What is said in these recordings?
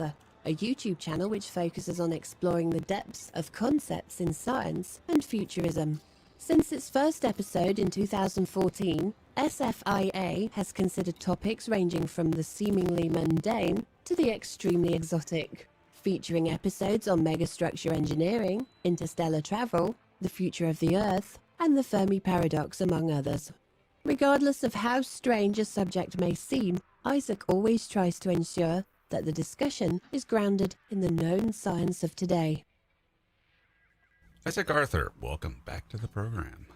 a YouTube channel which focuses on exploring the depths of concepts in science and futurism. Since its first episode in 2014, SFIA has considered topics ranging from the seemingly mundane to the extremely exotic, featuring episodes on megastructure engineering, interstellar travel, the future of the Earth, and the Fermi paradox, among others. Regardless of how strange a subject may seem, Isaac always tries to ensure that the discussion is grounded in the known science of today. Isaac Arthur, welcome back to the program.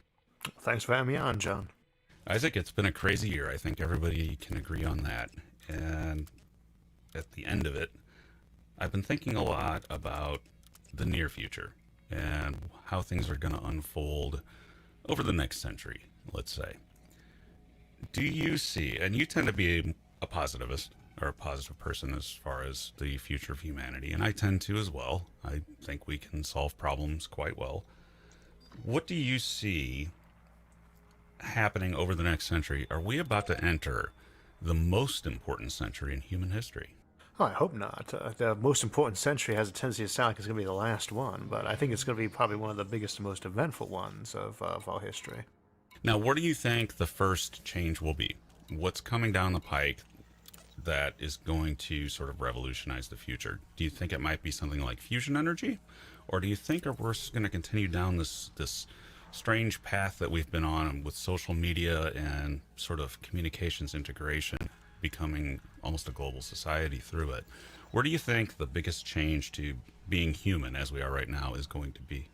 Thanks for having me on, John. Isaac, it's been a crazy year. I think everybody can agree on that. And at the end of it, I've been thinking a lot about the near future and how things are going to unfold over the next century, let's say. Do you see, and you tend to be a positivist, or a positive person as far as the future of humanity, and I tend to as well. I think we can solve problems quite well. What do you see happening over the next century? Are we about to enter the most important century in human history? Oh, I hope not. The most important century has a tendency to sound like it's going to be the last one, but I think it's going to be probably one of the biggest and most eventful ones of our history. Now, what do you think the first change will be? What's coming down the pike that is going to sort of revolutionize the future? Do you think it might be something like fusion energy? Or do you think we're going to continue down this strange path that we've been on with social media and sort of communications integration becoming almost a global society through it? Where do you think the biggest change to being human as we are right now is going to be?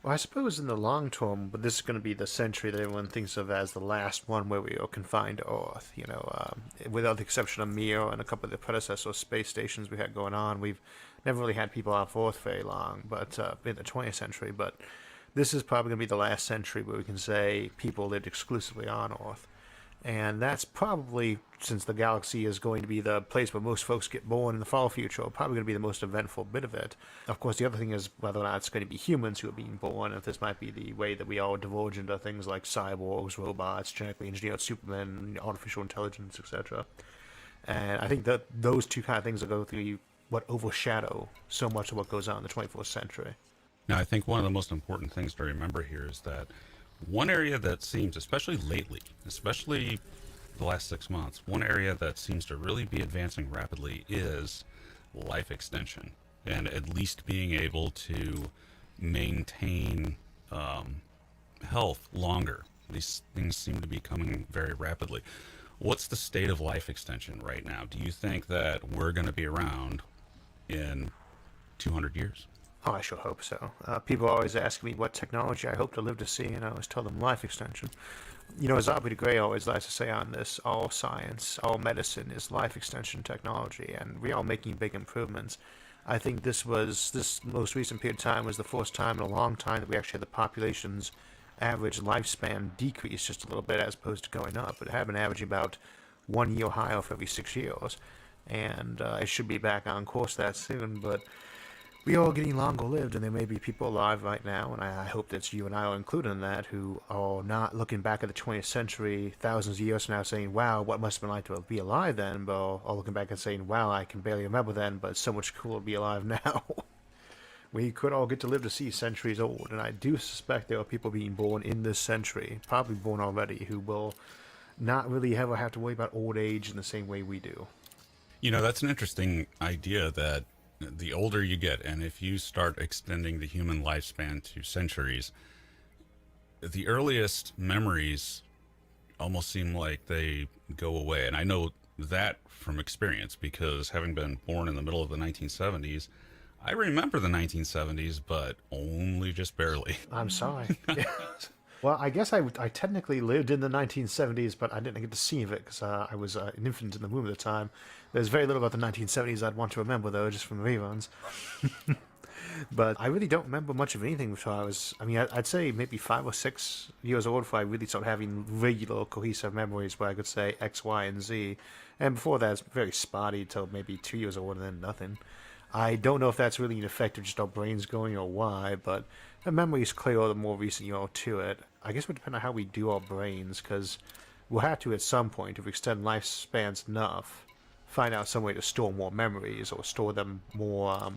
Well, I suppose in the long term, but this is going to be the century that everyone thinks of as the last one where we are confined to Earth. Without the exception of Mir and a couple of the predecessor space stations we had going on, we've never really had people off Earth very long, but in the 20th century. But this is probably going to be the last century where we can say people lived exclusively on Earth. And that's probably, since the galaxy is going to be the place where most folks get born in the far future, probably going to be the most eventful bit of it. Of course, the other thing is whether or not it's going to be humans who are being born, if this might be the way that we all diverge into things like cyborgs, robots, genetically engineered supermen, artificial intelligence, etc. And I think that those two kind of things are going to be what overshadow so much of what goes on in the 21st century. Now, I think one of the most important things to remember here is that one area that seems, especially lately, especially the last 6 months, one area that seems to really be advancing rapidly is life extension, and at least being able to maintain health longer. These things seem to be coming very rapidly. What's the state of life extension right now? Do you think that we're going to be around in 200 years? Oh, I sure hope so. People always ask me what technology I hope to live to see, and I always tell them life extension. As Aubrey de Grey always likes to say on this, all science, all medicine is life extension technology, and we are making big improvements. I think this most recent period of time was the first time in a long time that we actually had the population's average lifespan decrease just a little bit as opposed to going up. It had been averaging about 1 year higher for every 6 years, and it should be back on course that soon, but we are getting longer lived, and there may be people alive right now, and I hope that you and I are included in that, who are not looking back at the 20th century thousands of years from now saying, wow, what must have been like to be alive then, but are looking back and saying, wow, I can barely remember then, but it's so much cooler to be alive now. We could all get to live to see centuries old, and I do suspect there are people being born in this century, probably born already, who will not really ever have to worry about old age in the same way we do. That's an interesting idea, that the older you get, and if you start extending the human lifespan to centuries, the earliest memories almost seem like they go away. And I know that from experience, because having been born in the middle of the 1970s, I remember the 1970s, but only just barely. I'm sorry. Well, I guess I technically lived in the 1970s, but I didn't get to see of it because I was an infant in the womb at the time. There's very little about the 1970s I'd want to remember, though, just from reruns. But I really don't remember much of anything before I'd say maybe 5 or 6 years old before I really started having regular, cohesive memories where I could say X, Y, and Z. And before that, it's very spotty till maybe 2 years old and then nothing. I don't know if that's really an effect of just our brains going or why, but the memory is clearer the more recent you are to it. I guess it would depend on how we do our brains, because we'll have to at some point, if we extend lifespans enough, find out some way to store more memories or store them more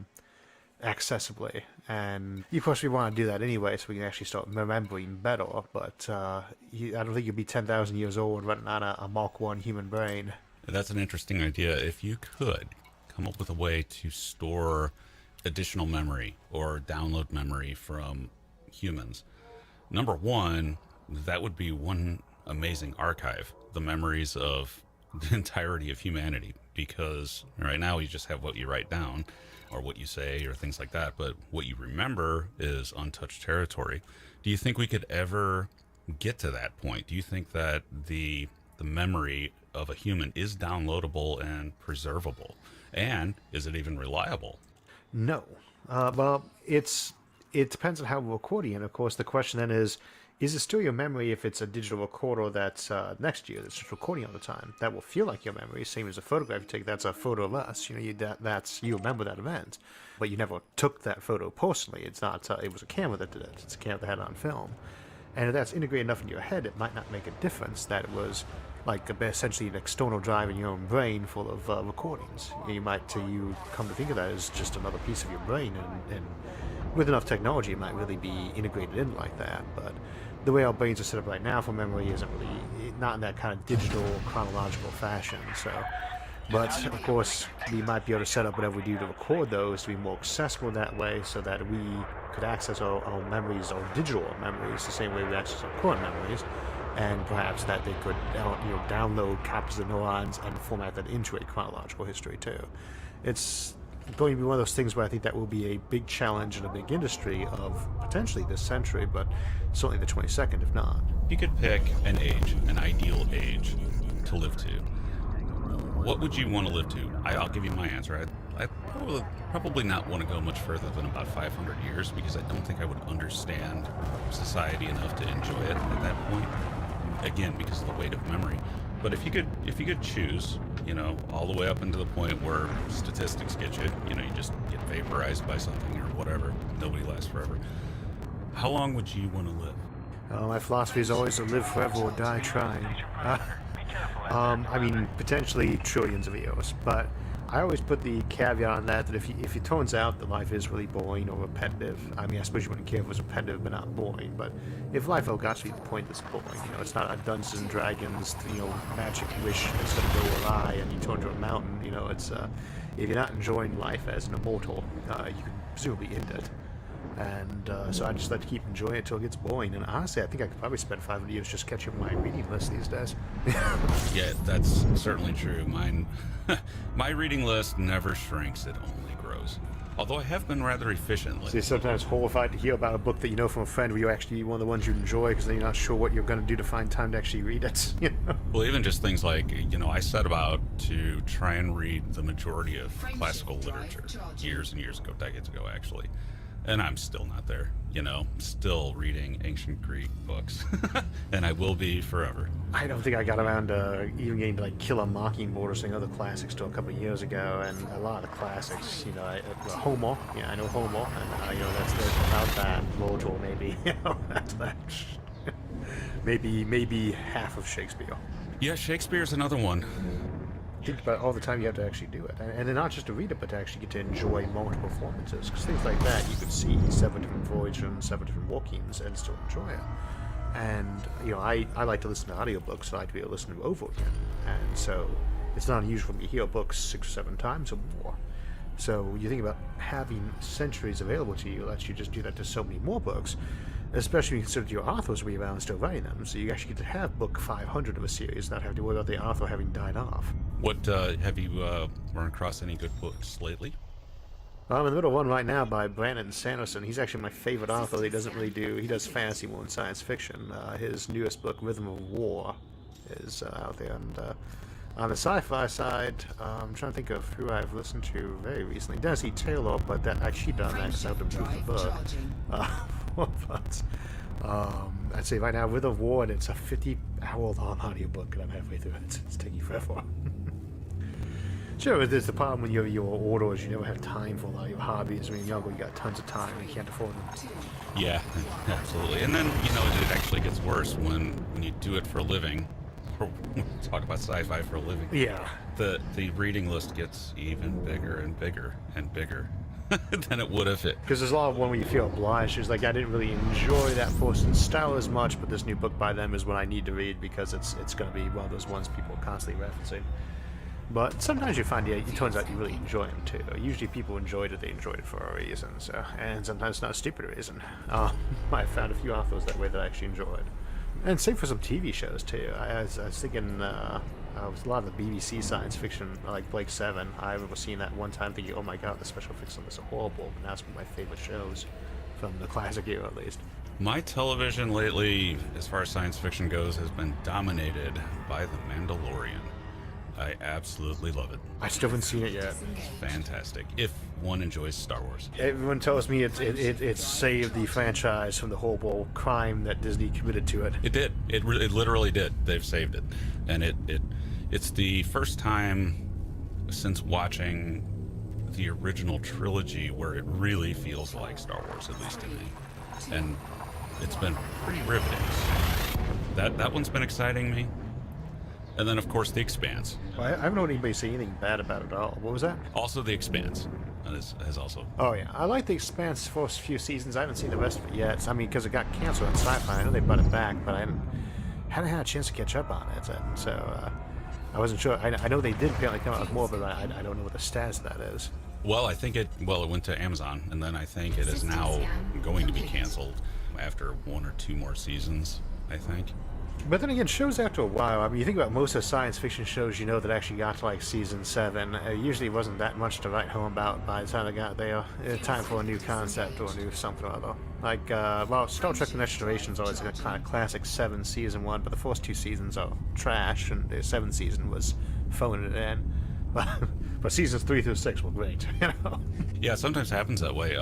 accessibly. And of course we want to do that anyway, so we can actually start remembering better. But I don't think you'll be 10,000 years old running on a Mark 1 human brain. That's an interesting idea. If you could come up with a way to store additional memory or download memory from humans, number one, that would be one amazing archive, the memories of the entirety of humanity, because right now you just have what you write down or what you say or things like that, but what you remember is untouched territory. Do you think we could ever get to that point? Do you think that the memory of a human is downloadable and preservable? And is it even reliable? No. Well, it depends on how we're recording. And of course, the question then is it still your memory if it's a digital recorder that's next to you, that's just recording all the time? That will feel like your memory, same as a photograph you take. That's a photo of us. You remember that event, but you never took that photo personally. It's not. It was a camera that did it. It's a camera that had it on film. And if that's integrated enough in your head, it might not make a difference that it was like essentially an external drive in your own brain full of recordings. You come to think of that as just another piece of your brain, and with enough technology, it might really be integrated in like that. But the way our brains are set up right now for memory isn't really, not in that kind of digital chronological fashion. So, but of course, we might be able to set up whatever we do to record those to be more accessible that way, so that we could access our memories, our digital memories, the same way we access our current memories, and perhaps that they could download copies of neurons and format that into a chronological history too. It's going to be one of those things where I think that will be a big challenge in a big industry of potentially this century, but certainly the 22nd, if not. If you could pick an age, an ideal age to live to, what would you want to live to? I'll give you my answer. I probably not want to go much further than about 500 years, because I don't think I would understand society enough to enjoy it at that point. Again, because of the weight of memory. But if you could choose, all the way up into the point where statistics get you, you just get vaporized by something or whatever. Nobody lasts forever. How long would you want to live? My philosophy is always to live forever or die trying. I mean, potentially trillions of years, but I always put the caveat on that if it turns out that life is really boring or repetitive, I mean, I suppose you wouldn't care if it was repetitive but not boring, but if life got to be the point that's boring, it's not a Dungeons and Dragons, magic wish that's going to go awry and you turn into a mountain, it's, if you're not enjoying life as an immortal, you can presumably end it. And so I just like to keep enjoying it until it gets boring. And honestly, I think I could probably spend 500 years just catching up my reading list these days. Yeah, that's certainly true. My reading list never shrinks; it only grows. Although I have been rather efficient lately. See, sometimes horrified to hear about a book that you know from a friend where you actually one of the ones you enjoy, because then you're not sure what you're going to do to find time to actually read it. Well, even just things like, I set about to try and read the majority of classical literature years and years ago, decades ago, actually. And I'm still not there, still reading ancient Greek books. And I will be forever. I don't think I got around to even getting to Kill a Mockingbird or some other classics till a couple of years ago. And a lot of the classics, Homer, I know Homer, and that's about that. Virgil, maybe, that's that. maybe half of Shakespeare. Yeah, Shakespeare's another one. Think about all the time you have to actually do it, and then not just to read it, but to actually get to enjoy multiple performances. Because things like that, you could see 7 different versions, 7 different workings, and still enjoy it. And I like to listen to audiobooks, so I like to be able to listen to over again. And so it's not unusual for me to hear books 6 or 7 times or more. So you think about having centuries available to you, lets you just do that to so many more books. Especially when you consider your authors will be around still writing them, so you actually get to have book 500 of a series, not have to worry about the author having died off. What have you run across any good books lately? I'm in the middle of one right now by Brandon Sanderson. He's actually my favorite author. He does fantasy more than science fiction. His newest book, Rhythm of War, is out there. And on the sci-fi side, I'm trying to think of who I've listened to very recently. Dennis E. Taylor, but that actually done that because I have to prove the book. But I'd say right now, Rhythm of War, and it's a 50-hour-long audiobook, and I'm halfway through it. It's taking forever. Sure, there's the problem when you're orders, you never have time for a lot of your hobbies. When you're younger, you got tons of time, and you can't afford them. Yeah, absolutely. And then, it actually gets worse when you do it for a living. talk about sci-fi for a living. Yeah. The reading list gets even bigger and bigger and bigger than it would if it. Because there's a lot of one where you feel obliged. It's like, I didn't really enjoy that person's style as much, but this new book by them is one I need to read because it's going to be one of those ones people are constantly referencing. But sometimes you find, yeah, it turns out you really enjoy them too. Usually people enjoyed it, they enjoyed it for a reason, so, and sometimes not a stupid reason. I found a few authors that way that I actually enjoyed. And same for some TV shows too. I was thinking, with a lot of the BBC science fiction, like Blake 7, I remember seeing that one time thinking, oh my god, the special effects on this are horrible, but now it's one of my favorite shows, from the classic era at least. My television lately, as far as science fiction goes, has been dominated by The Mandalorian. I absolutely love it. I still haven't seen it yet. It's fantastic. If one enjoys Star Wars. Everyone tells me it saved the franchise from the horrible crime that Disney committed to it. It did. It literally did. They've saved it, and it's the first time since watching the original trilogy where it really feels like Star Wars, at least to me, and it's been pretty riveting. That one's been exciting me. And then, of course, The Expanse. Well, I haven't heard anybody say anything bad about it at all. What was that? Also, The Expanse has also... Oh, yeah. I like The Expanse for a few seasons. I haven't seen the rest of it yet. I mean, because it got canceled on Sci-Fi. I know they brought it back, but I hadn't had a chance to catch up on it. And so, I wasn't sure. I know they did apparently come out with more, but I don't know what the status of that is. Well, I think it went to Amazon, and then I think it is now going to be canceled after 1 or 2 more seasons, I think. But then again, shows after a while, I mean, you think about most of the science fiction shows, that actually got to like season 7, usually wasn't that much to write home about by the time they got there. Time for a new concept or a new something or other. Like, Star Trek The Next Generation is always a kind of classic 7 season 1, but the first 2 seasons are trash, and the 7th season was phoning it in. But seasons 3 through 6 were great, Yeah, it sometimes happens that way.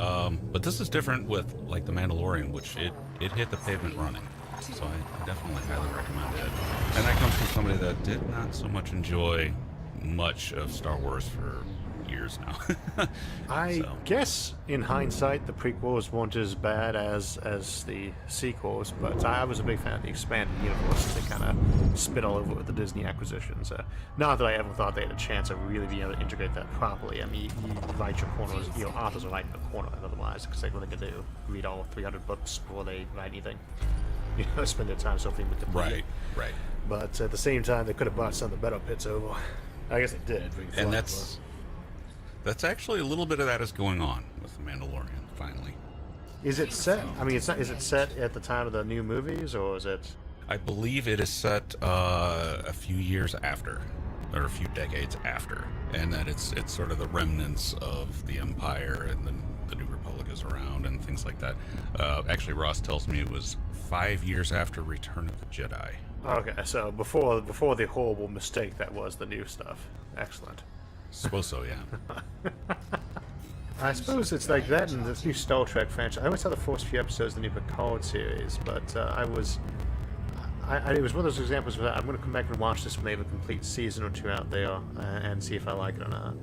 But this is different with, like, The Mandalorian, which it hit the pavement running. So I definitely highly recommend it. And that comes from somebody that did not so much enjoy much of Star Wars for years now. I guess, in hindsight, the prequels weren't as bad as the sequels, but I was a big fan of the expanded universe. They kind of spit all over it with the Disney acquisitions. Not that I ever thought they had a chance of really being able to integrate that properly. I mean, you write your corners, authors are writing a corner otherwise, because what they could do, read all 300 books before they write anything. Spend their time something with the right. But at the same time, they could have brought some of the better pits over. I guess they did. And that's actually a little bit of that is going on with The Mandalorian. Finally, is it set? I mean, it's not. Is it set at the time of the new movies, or is it? I believe it is set a few years after, or a few decades after, and that it's sort of the remnants of the Empire and then the New Republic is around and things like that. Actually, Ross tells me it was 5 years after Return of the Jedi. Okay, so before the horrible mistake that was the new stuff. Excellent. Suppose so, yeah. I suppose it's like that in this new Star Trek franchise. I always saw the first few episodes of the new Picard series, but it was one of those examples where I'm going to come back and watch this when they have a complete season or 2 out there and see if I like it or not.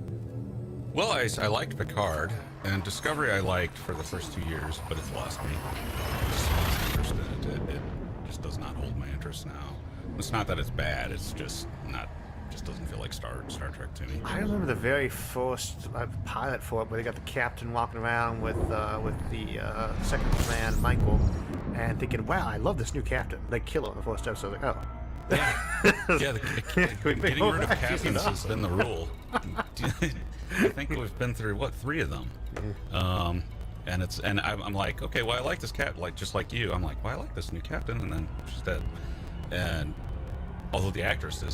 Well, I liked Picard, and Discovery I liked for the first 2 years, but it's lost me. I just lost interest in it. It just does not hold my interest now. It's not that it's bad, it's just not... just doesn't feel like Star Trek to me. I remember the very first pilot for it, where they got the captain walking around with the second in command, Michael, and thinking, "Wow, I love this new captain." They kill him in the first episode. Like, oh, yeah, getting rid of captains has been the rule. I think we've been through 3 of them, and I'm like, okay, well, I like this captain, like just like you. I'm like, well, I like this new captain, and then she's dead, and. Although the actress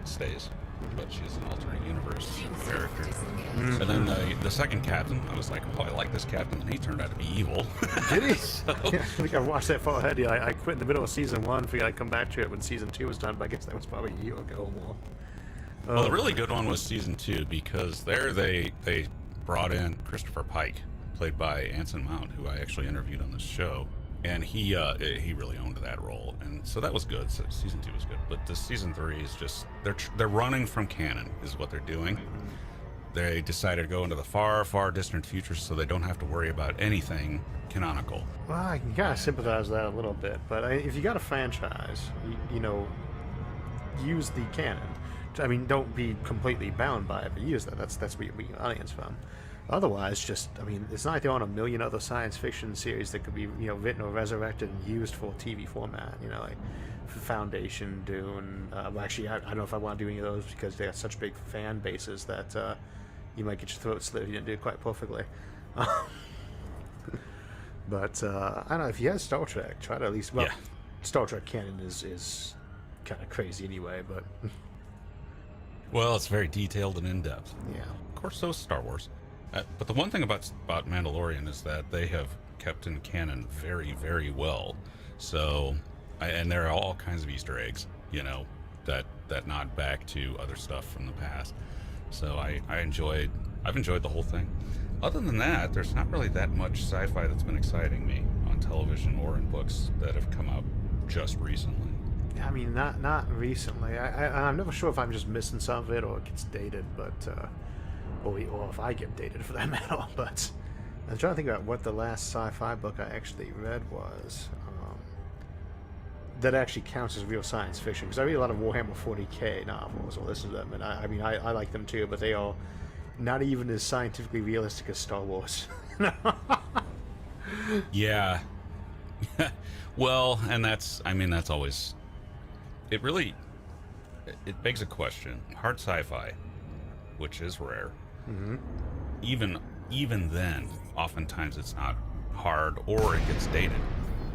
stays, but she's an alternate universe character. Mm-hmm. And then the second captain, I was like, oh, I like this captain, and he turned out to be evil. Did he? Yeah, I think I watched that far ahead. Yeah, I quit in the middle of season 1, figured I'd come back to it when season 2 was done, but I guess that was probably a year ago or more. Well, the really good one was season 2, because there they brought in Christopher Pike, played by Anson Mount, who I actually interviewed on this show. And he really owned that role, and so that was good. So season 2 was good, but the season 3 is just they're running from canon, is what they're doing. They decided to go into the far, far distant future, so they don't have to worry about anything canonical. Well, I can kind of sympathize with that a little bit, but if you got a franchise, use the canon. I mean, don't be completely bound by it, but use that. That's where you're your audience from. Otherwise, just, I mean, it's not like there aren't a million other science fiction series that could be, written or resurrected and used for TV format, like Foundation, Dune. Well, actually, I don't know if I want to do any of those because they have such big fan bases that you might get your throat slit if you didn't do it quite perfectly. But, I don't know, if you had Star Trek, try to at least, well, yeah. Star Trek canon is kind of crazy anyway, but... Well, it's very detailed and in-depth. Yeah. Of course, so is Star Wars. But the one thing about Mandalorian is that they have kept in canon very, very well. So, and there are all kinds of Easter eggs, that nod back to other stuff from the past. So I've enjoyed the whole thing. Other than that, there's not really that much sci-fi that's been exciting me on television or in books that have come out just recently. I mean, not recently. I'm never sure if I'm just missing some of it or it gets dated, but or if I get dated for that matter. But I'm trying to think about what the last sci-fi book I actually read was that actually counts as real science fiction. Because I read a lot of Warhammer 40k novels or listen to them, and I like them too, but they are not even as scientifically realistic as Star Wars. Yeah. Well, and that's always... It begs a question. Hard sci-fi, which is rare, mm-hmm. even then, oftentimes it's not hard or it gets dated.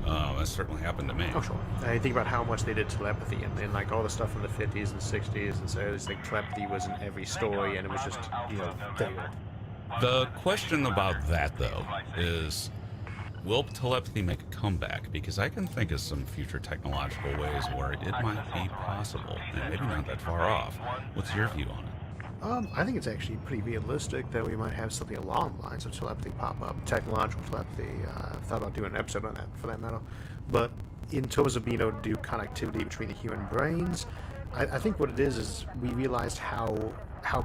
That's certainly happened to me. Oh, sure. I think about how much they did telepathy and like all the stuff from the 50s and 60s, and so it's like telepathy was in every story, and it was just, there. The question about that, though, is... Will telepathy make a comeback? Because I can think of some future technological ways where it might be possible, and maybe not that far off. What's your view on it? I think it's actually pretty realistic that we might have something along the lines of telepathy pop up. Technological telepathy. I've thought about doing an episode on that, for that matter. But in terms of being able to do connectivity between the human brains, I think what it is we realized how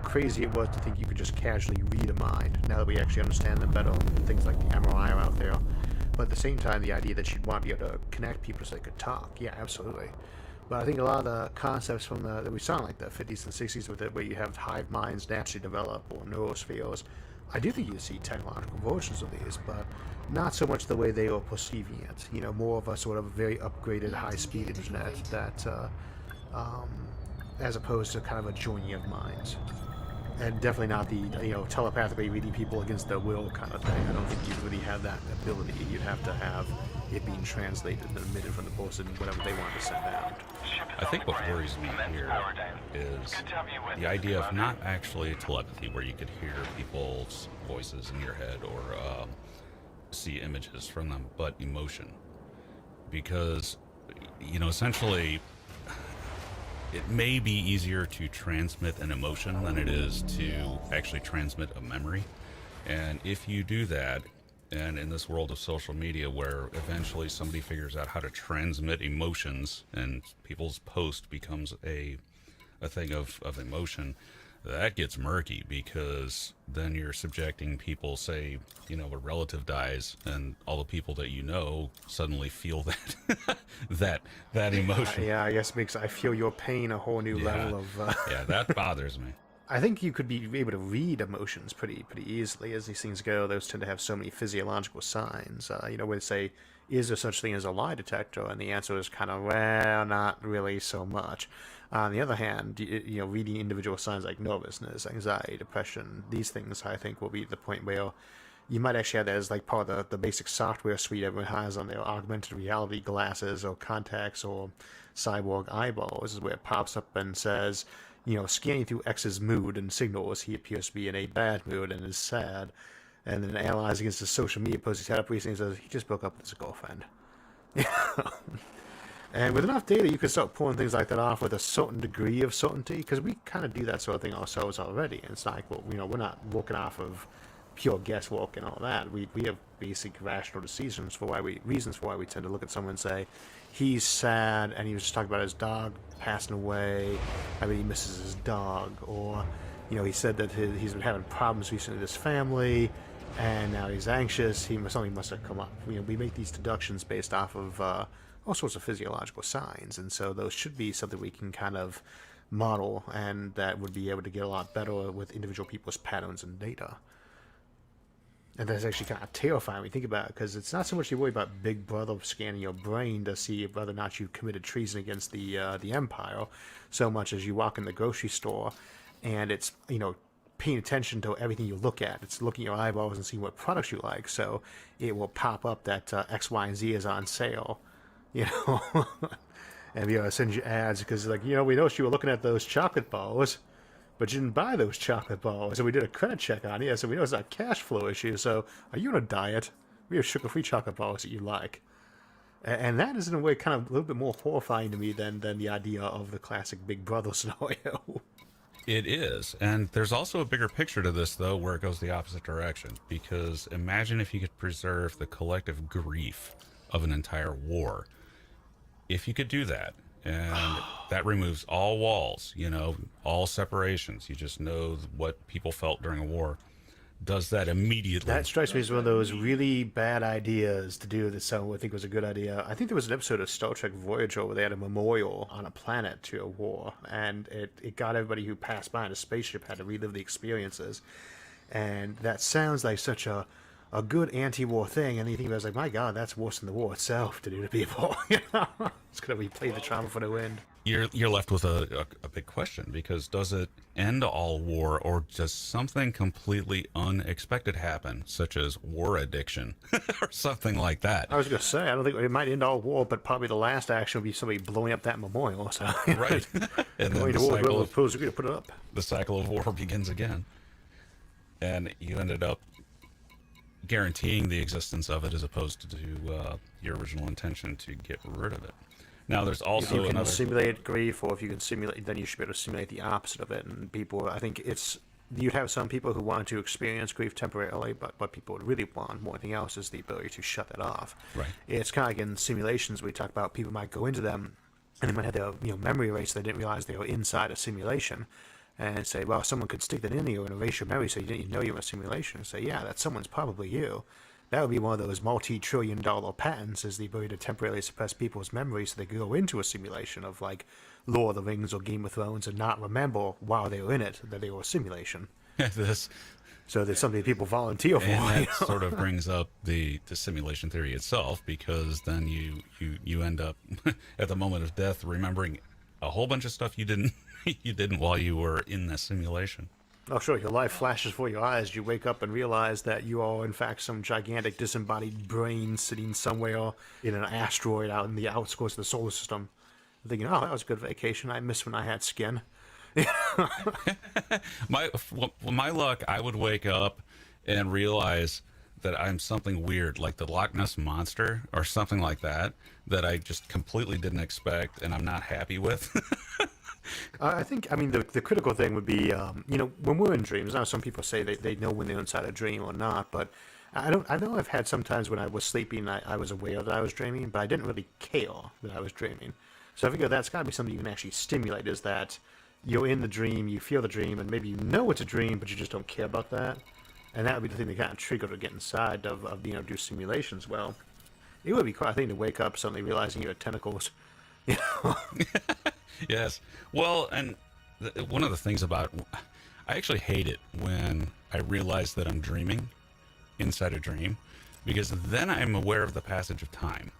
crazy it was to think you could just casually read a mind, now that we actually understand them better. Things like the MRI are out there. But at the same time, the idea that you'd want to be able to connect people so they could talk, yeah, absolutely. But I think a lot of the concepts from that we saw in like the 50s and 60s with it, where you have hive minds naturally develop, or neurospheres, I do think you see technological versions of these, but not so much the way they are perceiving it. More of a sort of very upgraded high-speed internet that, as opposed to kind of a joining of minds. And definitely not the, telepathically reading people against their will kind of thing. I don't think you'd really have that ability. You'd have to have it being translated and emitted from the person, whatever they want to send out. I think what worries me here is the idea of not actually telepathy, where you could hear people's voices in your head or see images from them, but emotion. Because, essentially... It may be easier to transmit an emotion than it is to actually transmit a memory. And if you do that, and in this world of social media where eventually somebody figures out how to transmit emotions and people's post becomes a thing of emotion, that gets murky, because then you're subjecting people, say, a relative dies, and all the people that suddenly feel that that emotion. Yeah, I guess it makes I feel your pain a whole new level of... Yeah, that bothers me. I think you could be able to read emotions pretty easily as these things go. Those tend to have so many physiological signs. Where they say, is there such thing as a lie detector? And the answer is kind of, well, not really so much. On the other hand, reading individual signs like nervousness, anxiety, depression, these things I think will be the point where you might actually have that as like part of the basic software suite everyone has on their augmented reality glasses or contacts or cyborg eyeballs, is where it pops up and says, scanning through X's mood and signals he appears to be in a bad mood and is sad. And then analyzing against the social media post he's had up recently, says he just broke up with his girlfriend. And with enough data, you can start pulling things like that off with a certain degree of certainty, because we kind of do that sort of thing ourselves already. And it's like, well, we're not working off of pure guesswork and all that. We have basic rational reasons for why we tend to look at someone and say, he's sad, and he was just talking about his dog passing away. I mean, he misses his dog, or he said that he's been having problems recently with his family, and now he's anxious. Something must have come up. We make these deductions based off of all sorts of physiological signs, and so those should be something we can kind of model, and that would be able to get a lot better with individual people's patterns and data. And that's actually kind of terrifying when you think about it, because it's not so much you worry about Big Brother scanning your brain to see whether or not you committed treason against the Empire, so much as you walk in the grocery store, and it's, you know, paying attention to everything you look at. It's looking at your eyeballs and seeing what products you like, so it will pop up that X, Y, and Z is on sale, you know, and be able to send you ads because, like, you know, we noticed you were looking at those chocolate bars, but you didn't buy those chocolate bars, and we did a credit check on you, so we know it's a cash flow issue. So, are you on a diet? We have sugar-free chocolate bars that you like, and that is in a way kind of a little bit more horrifying to me than the idea of the classic Big Brother scenario. It is. And there's also a bigger picture to this, though, where it goes the opposite direction. Because imagine if you could preserve the collective grief of an entire war. If you could do that, and that removes all walls, you know, all separations. You just know what people felt during a war. Does that immediately? That strikes me as one of those really bad ideas to do that someone would think was a good idea. I think there was an episode of Star Trek Voyager where they had a memorial on a planet to a war, and it got everybody who passed by in a spaceship had to relive the experiences. And that sounds like such a good anti-war thing, and you think about it, it's like, my God, that's worse than the war itself to do to people. You know? It's going to replay the trauma for no end. You're left with a big question, because does it end all war, or does something completely unexpected happen, such as war addiction or something like that? I was going to say, I don't think it might end all war, but probably the last action would be somebody blowing up that memorial. So, right. And then the cycle of put it up. The cycle of war begins again, and you ended up guaranteeing the existence of it as opposed to your original intention to get rid of it. Now, there's also if you can another simulate grief, or if you can simulate, then you should be able to simulate the opposite of it. And people, I think you'd have some people who want to experience grief temporarily, but what people would really want more than anything else is the ability to shut that off. Right. It's kind of like in simulations we talk about, people might go into them and they might have their memory erased. They didn't realize they were inside a simulation. And say, well, someone could stick that in you and erase your memory so you didn't even know you were in a simulation. And say, yeah, that someone's probably you. That would be one of those multi-trillion-dollar patents, is the ability to temporarily suppress people's memories so they could go into a simulation of, like, Lord of the Rings or Game of Thrones and not remember while they were in it that they were a simulation. So there's something people volunteer for. And that sort of brings up the simulation theory itself, because then you end up at the moment of death remembering a whole bunch of stuff you didn't while you were in the simulation. Oh, sure. Your life flashes before your eyes. You wake up and realize that you are, in fact, some gigantic disembodied brain sitting somewhere in an asteroid out in the outskirts of the solar system. Thinking, oh, that was a good vacation. I miss when I had skin. My luck, I would wake up and realize that I'm something weird, like the Loch Ness Monster or something like that I just completely didn't expect and I'm not happy with. I think, the critical thing would be, when we're in dreams, now some people say they know when they're inside a dream or not, but I know I've had some times when I was sleeping, I was aware that I was dreaming, but I didn't really care that I was dreaming. So I figure that's got to be something you can actually stimulate, is that you're in the dream, you feel the dream, and maybe you know it's a dream, but you just don't care about that. And that would be the thing that kind of triggered to get inside of do simulations. Well, it would be quite a thing to wake up suddenly realizing you had tentacles. You know? Yes. Well, and one of the things about, I actually hate it when I realize that I'm dreaming inside a dream, because then I'm aware of the passage of time.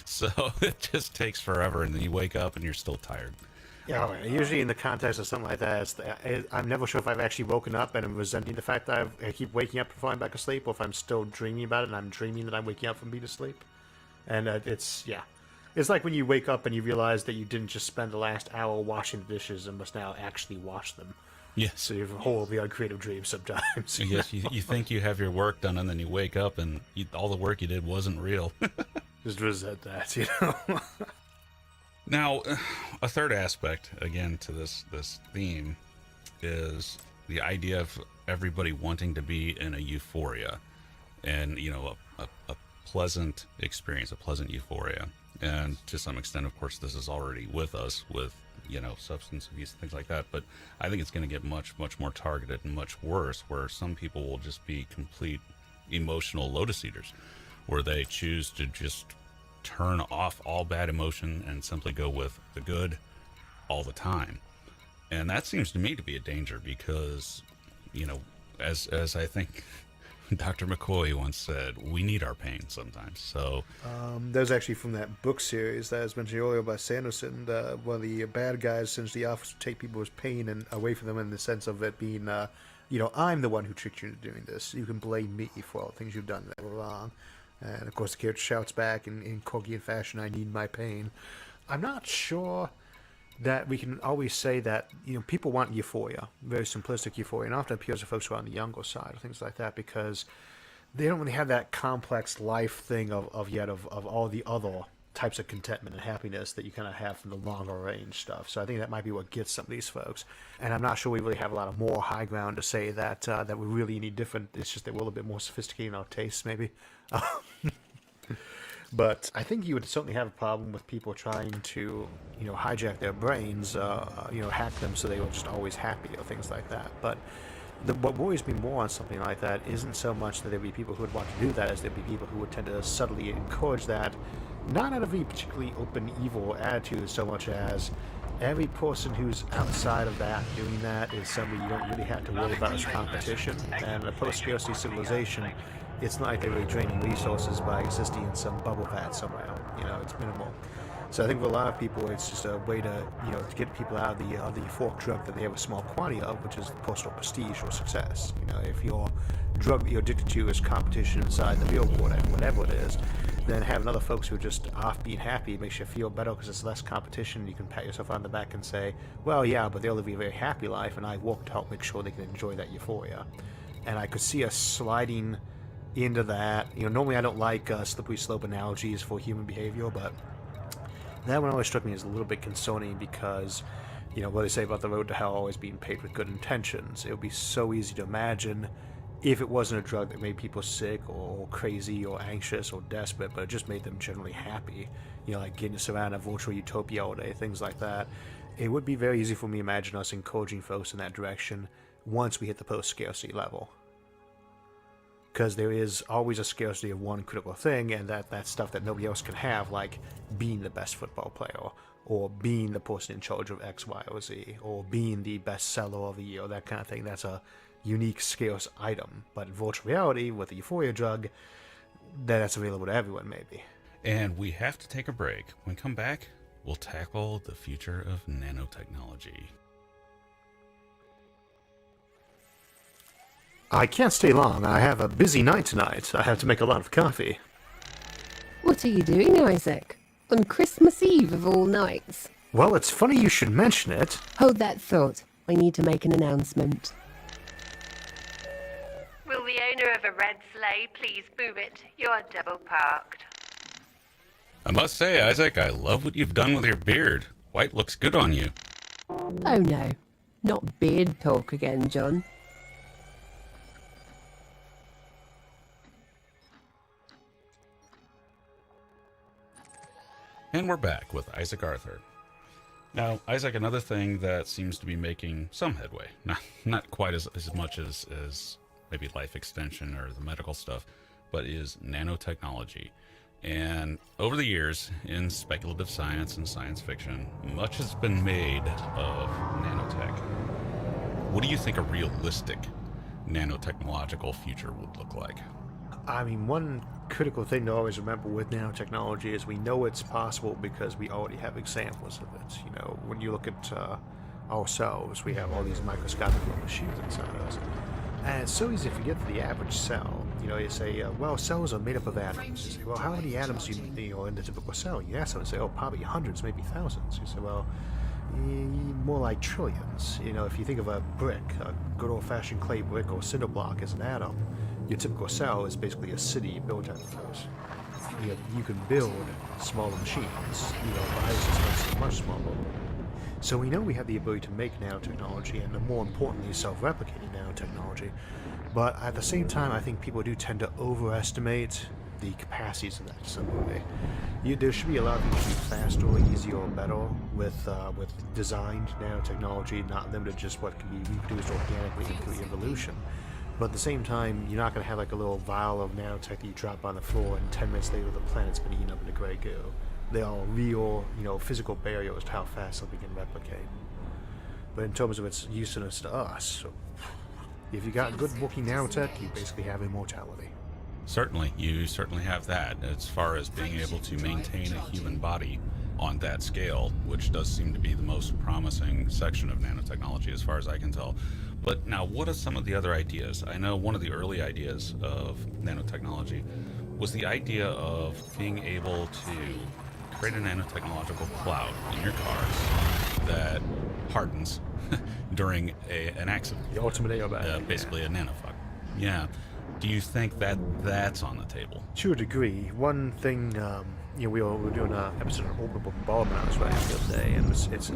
So it just takes forever, and then you wake up and you're still tired. Yeah, usually in the context of something like that, I'm never sure if I've actually woken up and I'm resenting the fact that I keep waking up and falling back asleep, or if I'm still dreaming about it and I'm dreaming that I'm waking up from being asleep. And it's like when you wake up and you realize that you didn't just spend the last hour washing the dishes and must now actually wash them. Yes. So you have a horribly uncreative dream sometimes. Yes, you think you have your work done, and then you wake up and all the work you did wasn't real. Just resent that, you know? Now, a third aspect, again, to this theme is the idea of everybody wanting to be in a euphoria and, a pleasant experience, a pleasant euphoria. And to some extent, of course, this is already with us with, substance abuse and things like that. But I think it's going to get much, much more targeted and much worse, where some people will just be complete emotional lotus eaters, where they choose to just turn off all bad emotion and simply go with the good all the time. And that seems to me to be a danger because, as I think Dr. McCoy once said, we need our pain sometimes. So that was actually from that book series that was mentioned earlier by Sanderson. One of the bad guys essentially offers to take people's pain and away from them in the sense of it being, I'm the one who tricked you into doing this. You can blame me for all the things you've done that were wrong. And of course the character shouts back in Corgian fashion, I need my pain. I'm not sure that we can always say that, people want euphoria, very simplistic euphoria, and often appeals to folks who are on the younger side, or things like that, because they don't really have that complex life thing of all the other types of contentment and happiness that you kind of have from the longer range stuff. So I think that might be what gets some of these folks. And I'm not sure we really have a lot of more high ground to say that that we really need different. It's just that we're a little bit more sophisticated in our tastes, maybe. But I think you would certainly have a problem with people trying to, hijack their brains, hack them so they were just always happy or things like that. But what worries me more on something like that isn't so much that there'd be people who would want to do that as there'd be people who would tend to subtly encourage that, not out of a particularly open evil attitude so much as every person who's outside of that doing that is somebody you don't really have to worry about as competition. And in a post-scarcity civilization, it's not like they're really draining resources by existing in some bubble vat somewhere. It's minimal. So I think for a lot of people, it's just a way to, to get people out of the euphoric drug that they have a small quantity of, which is personal prestige or success. If your drug that you're addicted to is competition inside the real world, whatever it is, then having other folks who are just off being happy makes you feel better because it's less competition. You can pat yourself on the back and say, well, yeah, but they'll live a very happy life, and I work to help make sure they can enjoy that euphoria. And I could see us sliding into that. Normally I don't like slippery slope analogies for human behavior, but that one always struck me as a little bit concerning because, what they say about the road to hell always being paved with good intentions. It would be so easy to imagine if it wasn't a drug that made people sick or crazy or anxious or desperate, but it just made them generally happy, like getting to surround a virtual utopia all day, things like that. It would be very easy for me to imagine us encouraging folks in that direction once we hit the post-scarcity level. Because there is always a scarcity of one critical thing, and that's stuff that nobody else can have, like being the best football player, or being the person in charge of X, Y, or Z, or being the best seller of the year, that kind of thing. That's a unique, scarce item. But in virtual reality, with the euphoria drug, that's available to everyone, maybe. And we have to take a break. When we come back, we'll tackle the future of nanotechnology. I can't stay long. I have a busy night tonight. I have to make a lot of coffee. What are you doing, Isaac? On Christmas Eve of all nights? Well, it's funny you should mention it. Hold that thought. I need to make an announcement. Will the owner of a red sleigh please move it? You're double parked. I must say, Isaac, I love what you've done with your beard. White looks good on you. Oh no, not beard talk again, John. And we're back with Isaac Arthur. Now, Isaac, another thing that seems to be making some headway, not quite as much as maybe life extension or the medical stuff, but is nanotechnology. And over the years, in speculative science and science fiction, much has been made of nanotech. What do you think a realistic nanotechnological future would look like? I mean, one critical thing to always remember with nanotechnology is we know it's possible because we already have examples of it. When you look at ourselves, we have all these microscopic little machines inside us. And it's so easy to forget to the average cell. You say, well, cells are made up of atoms. You say, well, how many atoms do you know in the typical cell? You ask them and say, oh, probably hundreds, maybe thousands. You say, well, more like trillions. If you think of a brick, a good old-fashioned clay brick or cinder block as an atom, your typical cell is basically a city built out of those. You can build smaller machines. Viruses makes it much smaller. So we know we have the ability to make nanotechnology, and more importantly, self-replicating nanotechnology. But at the same time, I think people do tend to overestimate the capacities of that to some way. There should be a lot of things to be faster, easier, or better with designed nanotechnology, not limited to just what can be reproduced organically through evolution. But at the same time, you're not going to have like a little vial of nanotech that you drop on the floor and 10 minutes later the planet's been eaten up into gray goo. They are real, physical barriers to how fast something can replicate. But in terms of its usefulness to us, if you got good working nanotech, you basically have immortality. Certainly, you certainly have that as far as being able to maintain a human body on that scale, which does seem to be the most promising section of nanotechnology as far as I can tell. But now, what are some of the other ideas? I know one of the early ideas of nanotechnology was the idea of being able to create a nanotechnological cloud in your cars that hardens during an accident. The ultimate airbag. Basically a nanofug. Yeah. Do you think that that's on the table? To a degree. One thing, we were doing an episode on orbital bombardment I was writing the other day, and it's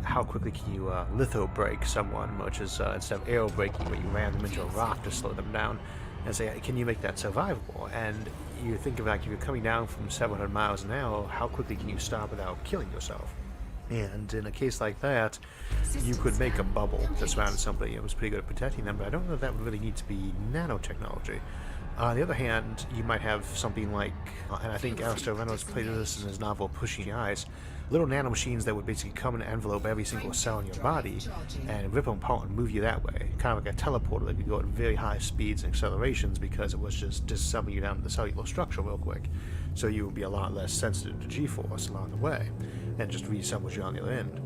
how quickly can you litho break someone, which is instead of aero braking where you ram them into a rock to slow them down, and say, can you make that survivable? And you think of like if you're coming down from 700 miles an hour, how quickly can you stop without killing yourself? And in a case like that, you could make a bubble that surrounded somebody and was pretty good at protecting them, but I don't know if that would really need to be nanotechnology. On the other hand, you might have something like, and I think Alistair Reynolds played this in his novel Pushing Eyes, little nanomachines that would basically come and envelope every single cell in your body and rip them apart and move you that way. Kind of like a teleporter that could go at very high speeds and accelerations because it was just disassembling you down to the cellular structure real quick. So you would be a lot less sensitive to G-force along the way and just reassemble you on the other end.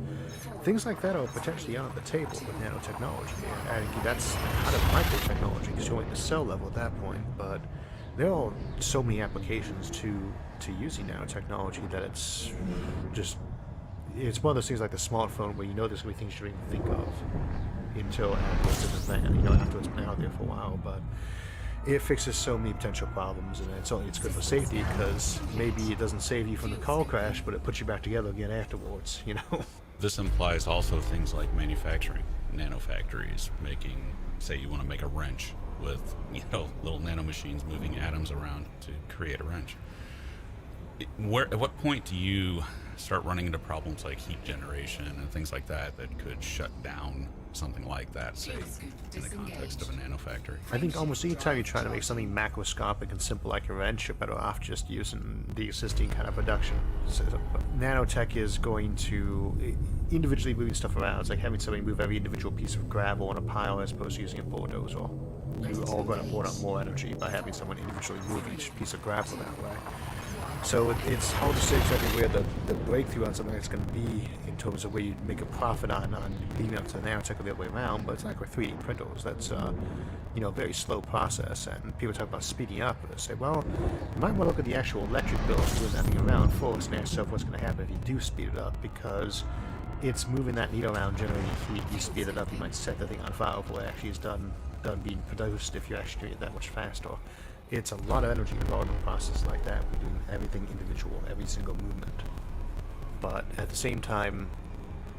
Things like that are potentially on the table with nanotechnology. I think that's kind of microtechnology because you're at the cell level at that point, but there are so many applications to using nanotechnology that it's one of those things like the smartphone where there's going to be things you don't even think of until after it's been out there for a while, but it fixes so many potential problems, and it's good for safety because maybe it doesn't save you from the car crash, but it puts you back together again afterwards, This implies also things like manufacturing, nanofactories, making, say you want to make a wrench with, little nanomachines moving atoms around to create a wrench. At what point do you start running into problems like heat generation and things like that could shut down something like that, say, in the context of a nanofactory? I think almost any time you try to make something macroscopic and simple like a wrench, you're better off just using the existing kind of production. So, nanotech is going to individually moving stuff around. It's like having somebody move every individual piece of gravel on a pile as opposed to using a bulldozer. You're all going to burn up more energy by having someone individually move each piece of gravel that way. So it's hard to say exactly where the breakthrough on something that's going to be in terms of where you make a profit on leading up to the nanotech or the other way around, but it's like with 3D printers. That's a very slow process, and people talk about speeding up. They say, well, you might want to look at the actual electric bill of doing that thing around first and ask yourself what's going to happen if you do speed it up, because it's moving that needle around, generating heat. You speed it up, you might set the thing on fire before it actually is done being produced if you're actually doing it that much faster. It's a lot of energy involved in a process like that. We're doing everything individual, every single movement. But at the same time,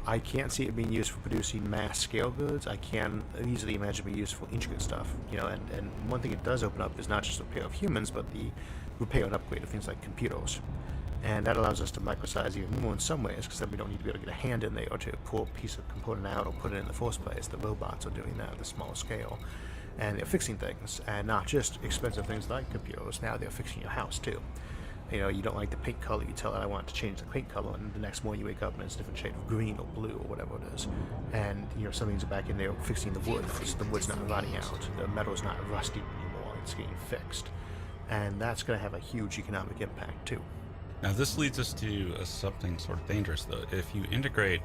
I can't see it being used for producing mass scale goods. I can easily imagine it being used for intricate stuff. And one thing it does open up is not just the repair of humans, but the repair and upgrade of things like computers. And that allows us to microsize even more in some ways, because then we don't need to be able to get a hand in there or to pull a piece of component out or put it in the first place. The robots are doing that at a small scale. And they're fixing things, and not just expensive things like computers. Now they're fixing your house too. You don't like the paint color, you tell it I want to change the paint color, and the next morning you wake up and it's a different shade of green or blue or whatever it is. And some things are back in there fixing the wood. The wood's not rotting out, the metal's not rusty anymore, it's getting fixed. And that's going to have a huge economic impact too. Now this leads us to something sort of dangerous though. If you integrate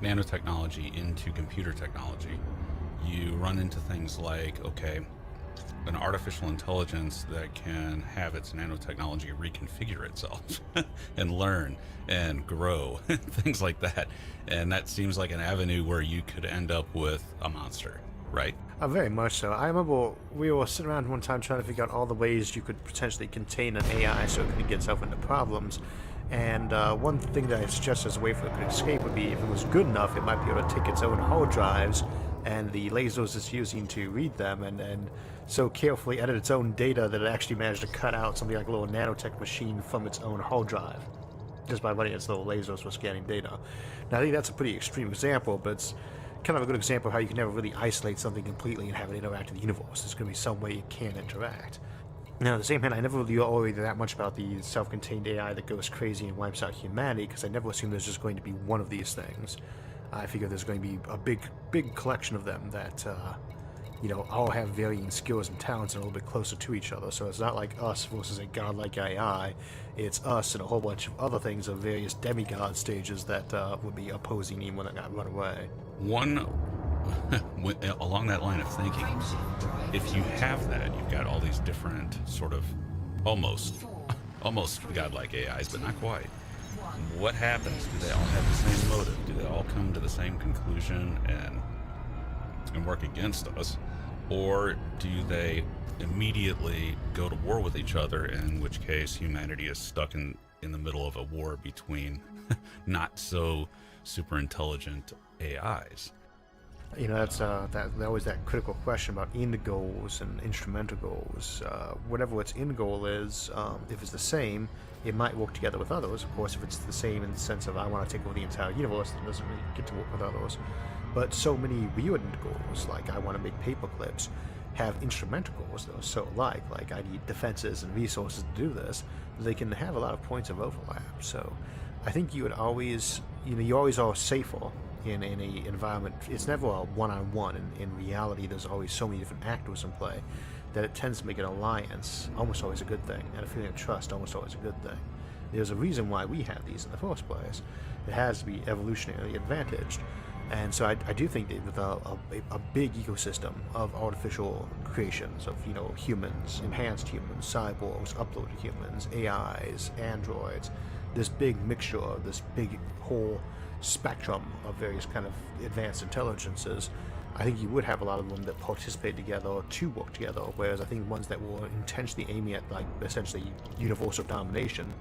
nanotechnology into computer technology, you run into things like, an artificial intelligence that can have its nanotechnology reconfigure itself and learn and grow, things like that. And that seems like an avenue where you could end up with a monster, right? Very much so. I remember we were sitting around one time trying to figure out all the ways you could potentially contain an AI so it could get itself into problems. And one thing that I suggest as a way for it to escape would be if it was good enough, it might be able to take its own hard drives and the lasers it's using to read them and so carefully edit its own data that it actually managed to cut out something like a little nanotech machine from its own hard drive just by running its little lasers for scanning data. Now I think that's a pretty extreme example, but it's kind of a good example of how you can never really isolate something completely and have it interact with the universe. There's going to be some way it can interact. Now, at the same hand, I never really worry that much about the self-contained AI that goes crazy and wipes out humanity, because I never assume there's just going to be one of these things. I figure there's going to be a big collection of them that, all have varying skills and talents and a little bit closer to each other. So it's not like us versus a godlike AI. It's us and a whole bunch of other things of various demigod stages that would be opposing him when it got run away. Along that line of thinking, if you have that, you've got all these different sort of almost godlike AIs, but not quite. What happens? Do they all have the same motive? Do they all come to the same conclusion and work against us? Or do they immediately go to war with each other, in which case humanity is stuck in the middle of a war between not so super intelligent AIs? That's always that critical question about end goals and instrumental goals. Whatever its end goal is, if it's the same, it might work together with others. Of course, if it's the same in the sense of I want to take over the entire universe, then it doesn't really get to work with others. But so many weird end goals, like I want to make paper clips, have instrumental goals that are so alike. Like I need defenses and resources to do this. They can have a lot of points of overlap. So I think you would always, you always are safer in any environment. It's never a one-on-one. In reality, there's always so many different actors in play that it tends to make an alliance almost always a good thing, and a feeling of trust almost always a good thing. There's a reason why we have these in the first place. It has to be evolutionarily advantaged. And so I do think that with a big ecosystem of artificial creations of humans, enhanced humans, cyborgs, uploaded humans, AIs, androids, this big mixture, this big whole spectrum of various kind of advanced intelligences, I think you would have a lot of them that participate together to work together, whereas I think ones that were intentionally aiming at like essentially universal domination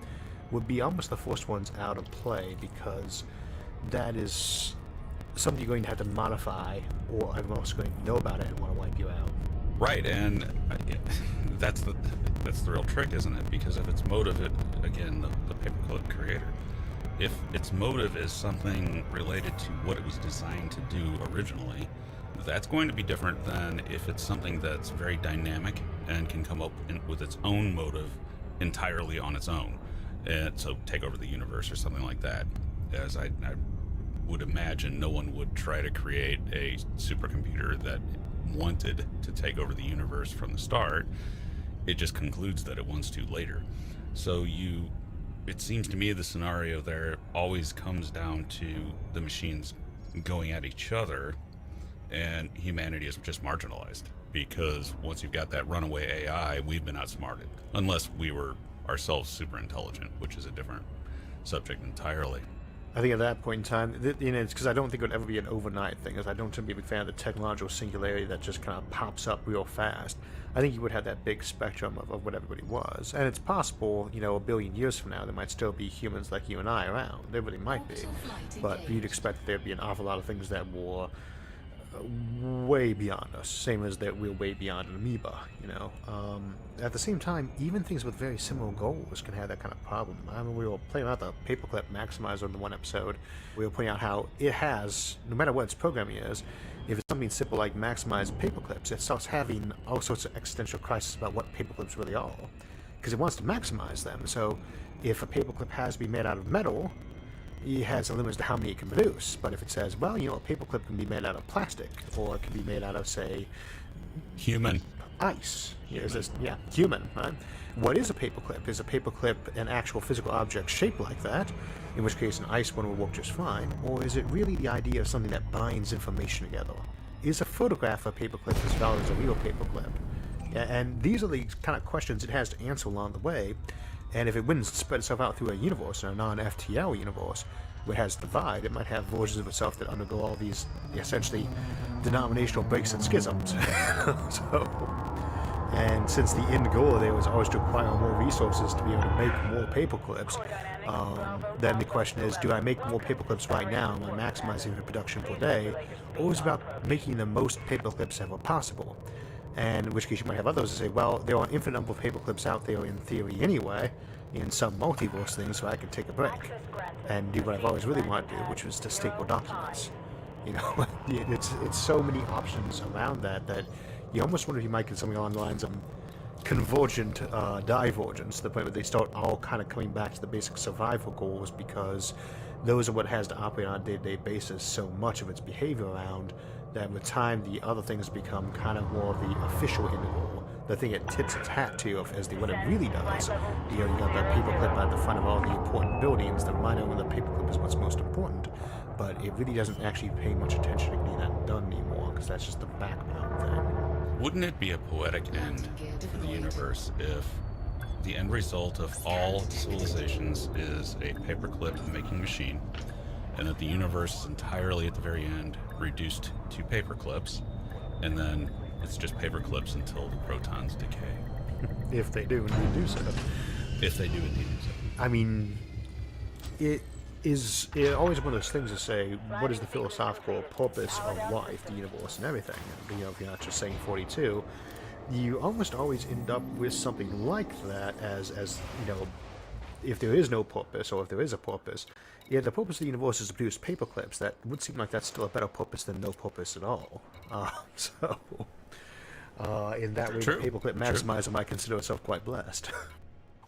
would be almost the first ones out of play, because that is something you're going to have to modify, or everyone else is going to know about it and want to wipe you out. Right, and that's the real trick, isn't it? Because if its motive, the paperclip creator, if its motive is something related to what it was designed to do originally, that's going to be different than if it's something that's very dynamic and can come up with its own motive entirely on its own. And so take over the universe or something like that. As I would imagine no one would try to create a supercomputer that wanted to take over the universe from the start. It just concludes that it wants to later. So it seems to me the scenario there always comes down to the machines going at each other, and humanity is just marginalized, because once you've got that runaway AI, we've been outsmarted, unless we were ourselves super intelligent, which is a different subject entirely. I think at that point in time, it's because I don't think it would ever be an overnight thing, because I don't tend to be a big fan of the technological singularity that just kind of pops up real fast. I think you would have that big spectrum of what everybody was. And it's possible, a billion years from now, there might still be humans like you and I around. There really might be. But you'd expect that there'd be an awful lot of things that were way beyond us, same as that we're way beyond an amoeba, At the same time, even things with very similar goals can have that kind of problem. I mean, we were playing out the paperclip maximizer in the one episode. We were pointing out how it has, no matter what its programming is, if it's something simple like maximize paperclips, it starts having all sorts of existential crises about what paperclips really are, because it wants to maximize them. So if a paperclip has to be made out of metal, it has a limit as to how many it can produce. But if it says, well, a paperclip can be made out of plastic, or it can be made out of, say, human ice. Human, right? What is a paperclip? Is a paperclip an actual physical object shaped like that, in which case an ice one will work just fine? Or is it really the idea of something that binds information together? Is a photograph of a paperclip as valid as a real paperclip? And these are the kind of questions it has to answer along the way. And if it wouldn't spread itself out through a universe, in a non-FTL universe, where it has divide, it might have versions of itself that undergo all these, essentially, denominational breaks and schisms. And since the end goal there was always to acquire more resources to be able to make more paperclips, then the question is, do I make more paperclips right now? Am I maximizing the production per day? Or is it about making the most paperclips ever possible? And in which case you might have others that say, well, there are an infinite number of paperclips out there in theory anyway, in some multiverse things, so I can take a break and do what I've always really wanted to do, which was to staple documents. You know, it's so many options around that you almost wonder if you might get something along the lines of convergent divergence, to the point where they start all kind of coming back to the basic survival goals, because those are what has to operate on a day-to-day basis so much of its behavior around, that with time the other things become kind of more of the official end goal, the thing it tips its hat to as the what it really does. You know, you got that paperclip at the front of all the important buildings, the reminder when the paperclip is what's most important, but it really doesn't actually pay much attention to getting that done anymore, because that's just the background thing. Wouldn't it be a poetic end for the universe if the end result of all civilizations is a paperclip making machine, and that the universe is entirely at the very end reduced to paperclips, and then it's just paperclips until the protons decay? If they do indeed do so. If they do indeed do so. I mean, it is always one of those things to say, what is the philosophical purpose of life, the universe, and everything? And, you know, if you're not just saying 42, you almost always end up with something like that as you know, if there is no purpose, or if there is a purpose, yeah, the purpose of the universe is to produce paperclips. That would seem like that's still a better purpose than no purpose at all. In that way, True. the paperclip maximizer might consider itself quite blessed.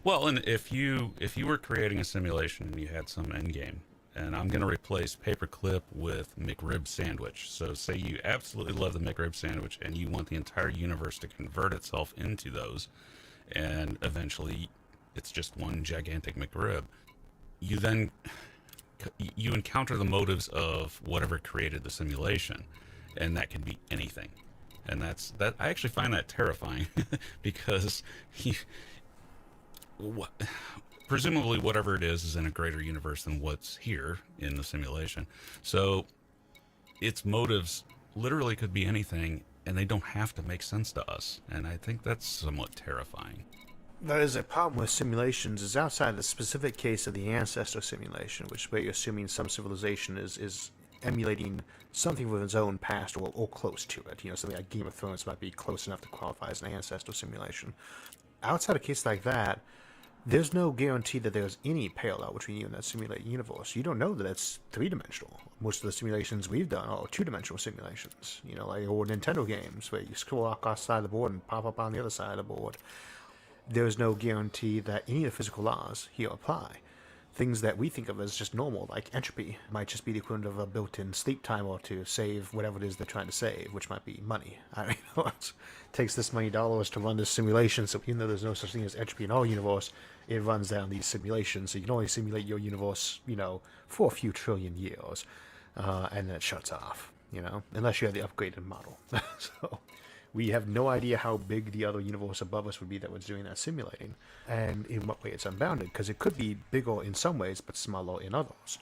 Well, and if you were creating a simulation and you had some end game, and I'm going to replace paperclip with McRib sandwich. So say you absolutely love the McRib sandwich and you want the entire universe to convert itself into those, and eventually it's just one gigantic McRib. You then you encounter the motives of whatever created the simulation, and that can be anything. And that I actually find that terrifying because presumably whatever it is in a greater universe than what's here in the simulation. So its motives literally could be anything, and they don't have to make sense to us. And I think that's somewhat terrifying. That is a problem with simulations, is outside the specific case of the ancestor simulation, which is where you're assuming some civilization is emulating something with its own past, or close to it. You know, something like Game of Thrones might be close enough to qualify as an ancestor simulation. Outside a case like that, there's no guarantee that there's any parallel between you and that simulated universe. You don't know that it's three-dimensional. Most of the simulations we've done are two-dimensional simulations. You know, like old Nintendo games where you scroll across the side of the board and pop up on the other side of the board. There's no guarantee that any of the physical laws here apply. Things that we think of as just normal, like entropy, might just be the equivalent of a built-in sleep timer to save whatever it is they're trying to save, which might be money. I mean, it takes this many dollars to run this simulation, so even though there's no such thing as entropy in our universe, it runs down these simulations, so you can only simulate your universe, you know, for a few trillion years, and then it shuts off, you know, unless you have the upgraded model. So we have no idea how big the other universe above us would be that was doing that simulating, and in what way it's unbounded, because it could be bigger in some ways, but smaller in others.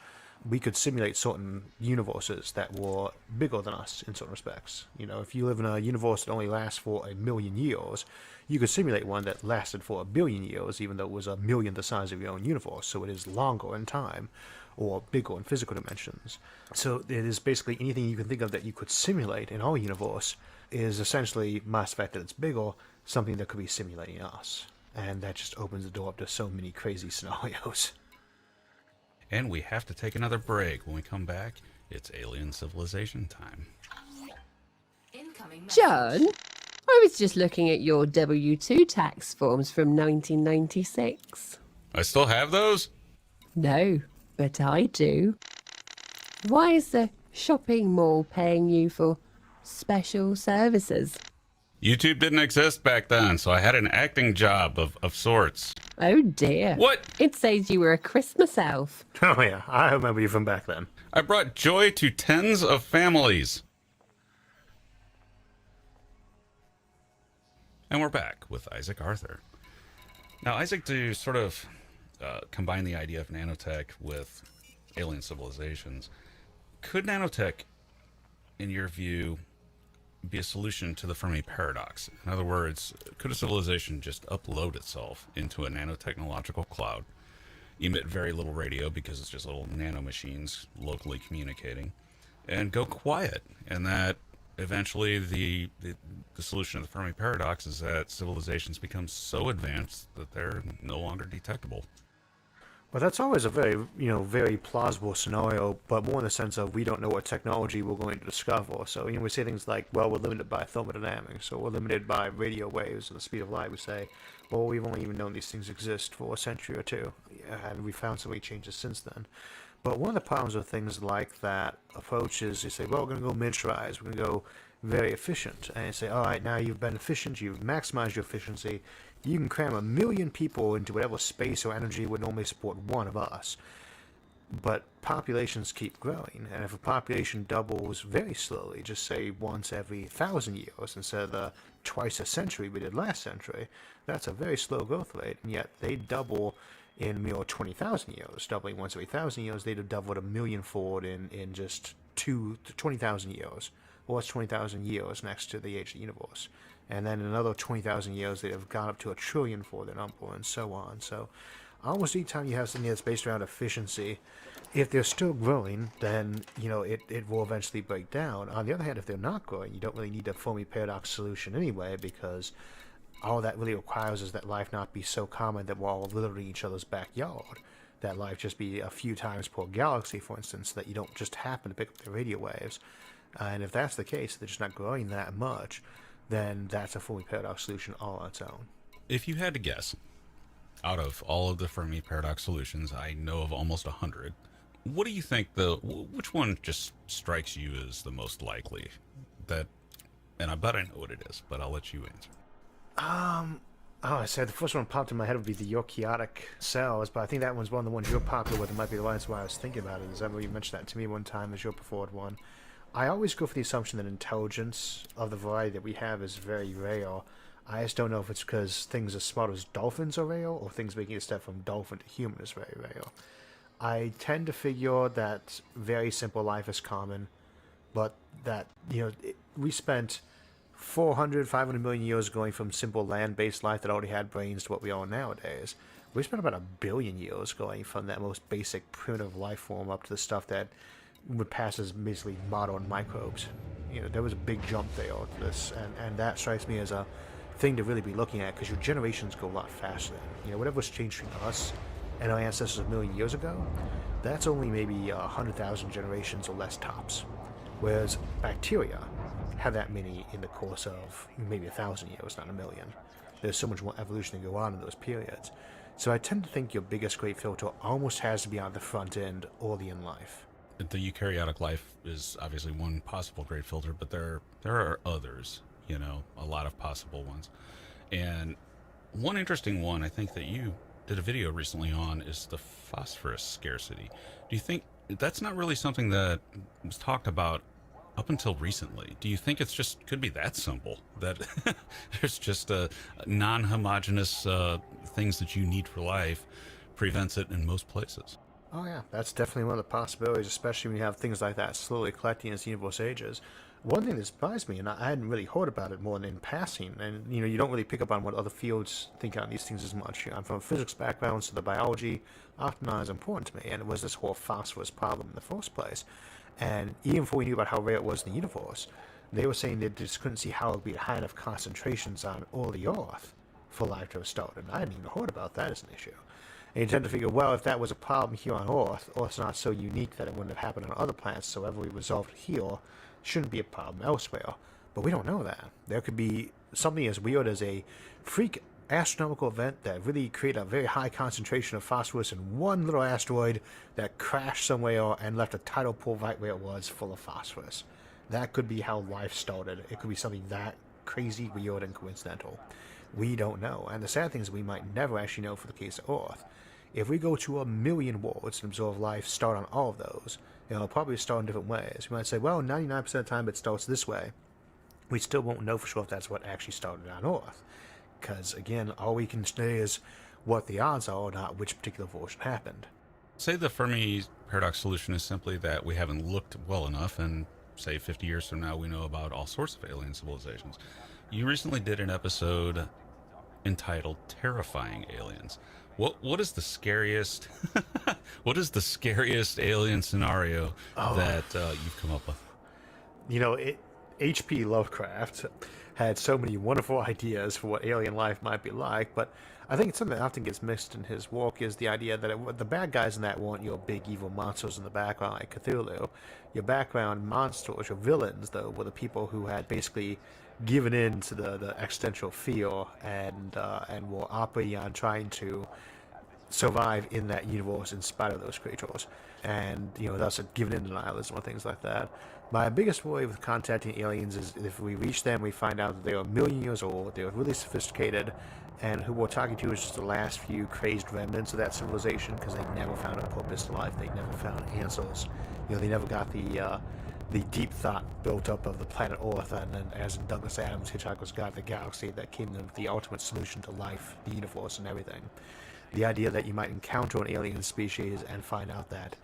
We could simulate certain universes that were bigger than us in certain respects. You know, if you live in a universe that only lasts for 1,000,000 years, you could simulate one that lasted for 1,000,000,000 years, even though it was 1,000,000 the size of your own universe, so it is longer in time, or bigger in physical dimensions. So it is basically anything you can think of that you could simulate in our universe is essentially, minus the fact that it's bigger, something that could be simulating us. And that just opens the door up to so many crazy scenarios. And we have to take another break. When we come back, it's alien civilization time. John, I was just looking at your W-2 tax forms from 1996. I still have those? No, but I do. Why is the shopping mall paying you for special services? YouTube didn't exist back then, so I had an acting job of sorts. Oh dear. What? It says you were a Christmas elf. Oh yeah, I remember you from back then. I brought joy to tens of families. And we're back with Isaac Arthur. Now, Isaac, to sort of combine the idea of nanotech with alien civilizations, could nanotech, in your view, be a solution to the Fermi paradox? In other words, could a civilization just upload itself into a nanotechnological cloud, emit very little radio because it's just little nanomachines locally communicating, and go quiet? And that eventually the solution to the Fermi paradox is that civilizations become so advanced that they're no longer detectable. Well, that's always a very plausible scenario, but more in the sense of we don't know what technology we're going to discover. So, we say things like, well, we're limited by thermodynamics, or we're limited by radio waves and the speed of light. We say, well, we've only even known these things exist for a century or two, and we found so many changes since then. But one of the problems with things like that approach is you say, well, we're going to go miniaturize, we're going to go very efficient. And you say, all right, now you've been efficient, you've maximized your efficiency, you can cram 1,000,000 people into whatever space or energy would normally support one of us. But populations keep growing, and if a population doubles very slowly, just say once every 1,000 years instead of the twice a century we did last century, that's a very slow growth rate, and yet they double in 20,000 years. Doubling once every 1,000 years, they'd have doubled 1,000,000-fold in just 20,000 years. Well, that's 20,000 years next to the age of the universe. And then in another 20,000 years, they'd have gone up to 1,000,000,000,000 for their number, and so on. So almost any time you have something that's based around efficiency, if they're still growing, then it will eventually break down. On the other hand, if they're not growing, you don't really need a Fermi paradox solution anyway, because all that really requires is that life not be so common that we're all literally in each other's backyard. That life just be a few times per galaxy, for instance, so that you don't just happen to pick up the radio waves. And if that's the case, they're just not growing that much, then that's a Fermi paradox solution all on its own. If you had to guess, out of all of the Fermi paradox solutions, I know of almost 100. What do you think which one just strikes you as the most likely? And I bet I know what it is, but I'll let you answer. I said the first one popped in my head would be the eukaryotic cells, but I think that one's one of the ones you're popular with. It might be the one that's why I was thinking about it. Is that you mentioned that to me one time as your preferred one? I always go for the assumption that intelligence of the variety that we have is very rare. I just don't know if it's because things as smart as dolphins are rare, or things making a step from dolphin to human is very rare. I tend to figure that very simple life is common, but that, we spent 400, 500 million years going from simple land-based life that already had brains to what we are nowadays. We spent about 1 billion years going from that most basic primitive life form up to the stuff that would pass as basically modern microbes. There was a big jump there to this, and that strikes me as a thing to really be looking at, because your generations go a lot faster. Whatever's changed between us and our ancestors 1 million years ago, that's only maybe 100,000 generations or less tops. Whereas bacteria have that many in the course of maybe 1,000 years, not 1,000,000. There's so much more evolution to go on in those periods. So I tend to think your biggest great filter almost has to be on the front end early in life. The eukaryotic life is obviously one possible great filter, but there are others, a lot of possible ones. And one interesting one I think that you did a video recently on is the phosphorus scarcity. Do you think that's not really something that was talked about up until recently? Do you think it's just could be that simple, that there's just a non-homogeneous things that you need for life prevents it in most places? Oh yeah, that's definitely one of the possibilities, especially when you have things like that slowly collecting as the universe ages. One thing that surprised me, and I hadn't really heard about it more than in passing, and you don't really pick up on what other fields think on these things as much. I'm from a physics background, so the biology often not as important to me, and it was this whole phosphorus problem in the first place. And even before we knew about how rare it was in the universe, they were saying they just couldn't see how it would be high enough concentrations on early Earth for life to have started. And I hadn't even heard about that as an issue. And you tend to figure, well, if that was a problem here on Earth, Earth's not so unique that it wouldn't have happened on other planets, so whatever we resolved here shouldn't be a problem elsewhere. But we don't know that. There could be something as weird as a freak astronomical event that really created a very high concentration of phosphorus in one little asteroid that crashed somewhere and left a tidal pool right where it was full of phosphorus. That could be how life started. It could be something that crazy, weird, and coincidental. We don't know. And the sad thing is we might never actually know for the case of Earth. If we go to 1,000,000 worlds and observe life start on all of those, it'll probably start in different ways. We might say, well, 99% of the time it starts this way. We still won't know for sure if that's what actually started on Earth. Because, again, all we can say is what the odds are, not which particular version happened. Say the Fermi paradox solution is simply that we haven't looked well enough, and say 50 years from now we know about all sorts of alien civilizations. You recently did an episode entitled Terrifying Aliens. What is the scariest what is the scariest alien scenario that you've come up with? H.P. Lovecraft had so many wonderful ideas for what alien life might be like, but I think it's something that often gets missed in his work is the idea that the bad guys in that weren't your big evil monsters in the background like Cthulhu. Your background monsters, your villains, though, were the people who had basically given in to the existential fear and were operating on trying to survive in that universe in spite of those creatures, and thus given in nihilism or things like that. My biggest worry with contacting aliens is if we reach them, we find out that they are a million years old, they're really sophisticated, and who we're talking to is just the last few crazed remnants of that civilization because they never found a purpose to life, they never found answers. They never got the deep thought built up of the planet Earth, and then, as in Douglas Adams' Hitchhiker's Guide to the Galaxy, that came to the ultimate solution to life, the universe, and everything. The idea that you might encounter an alien species and find out that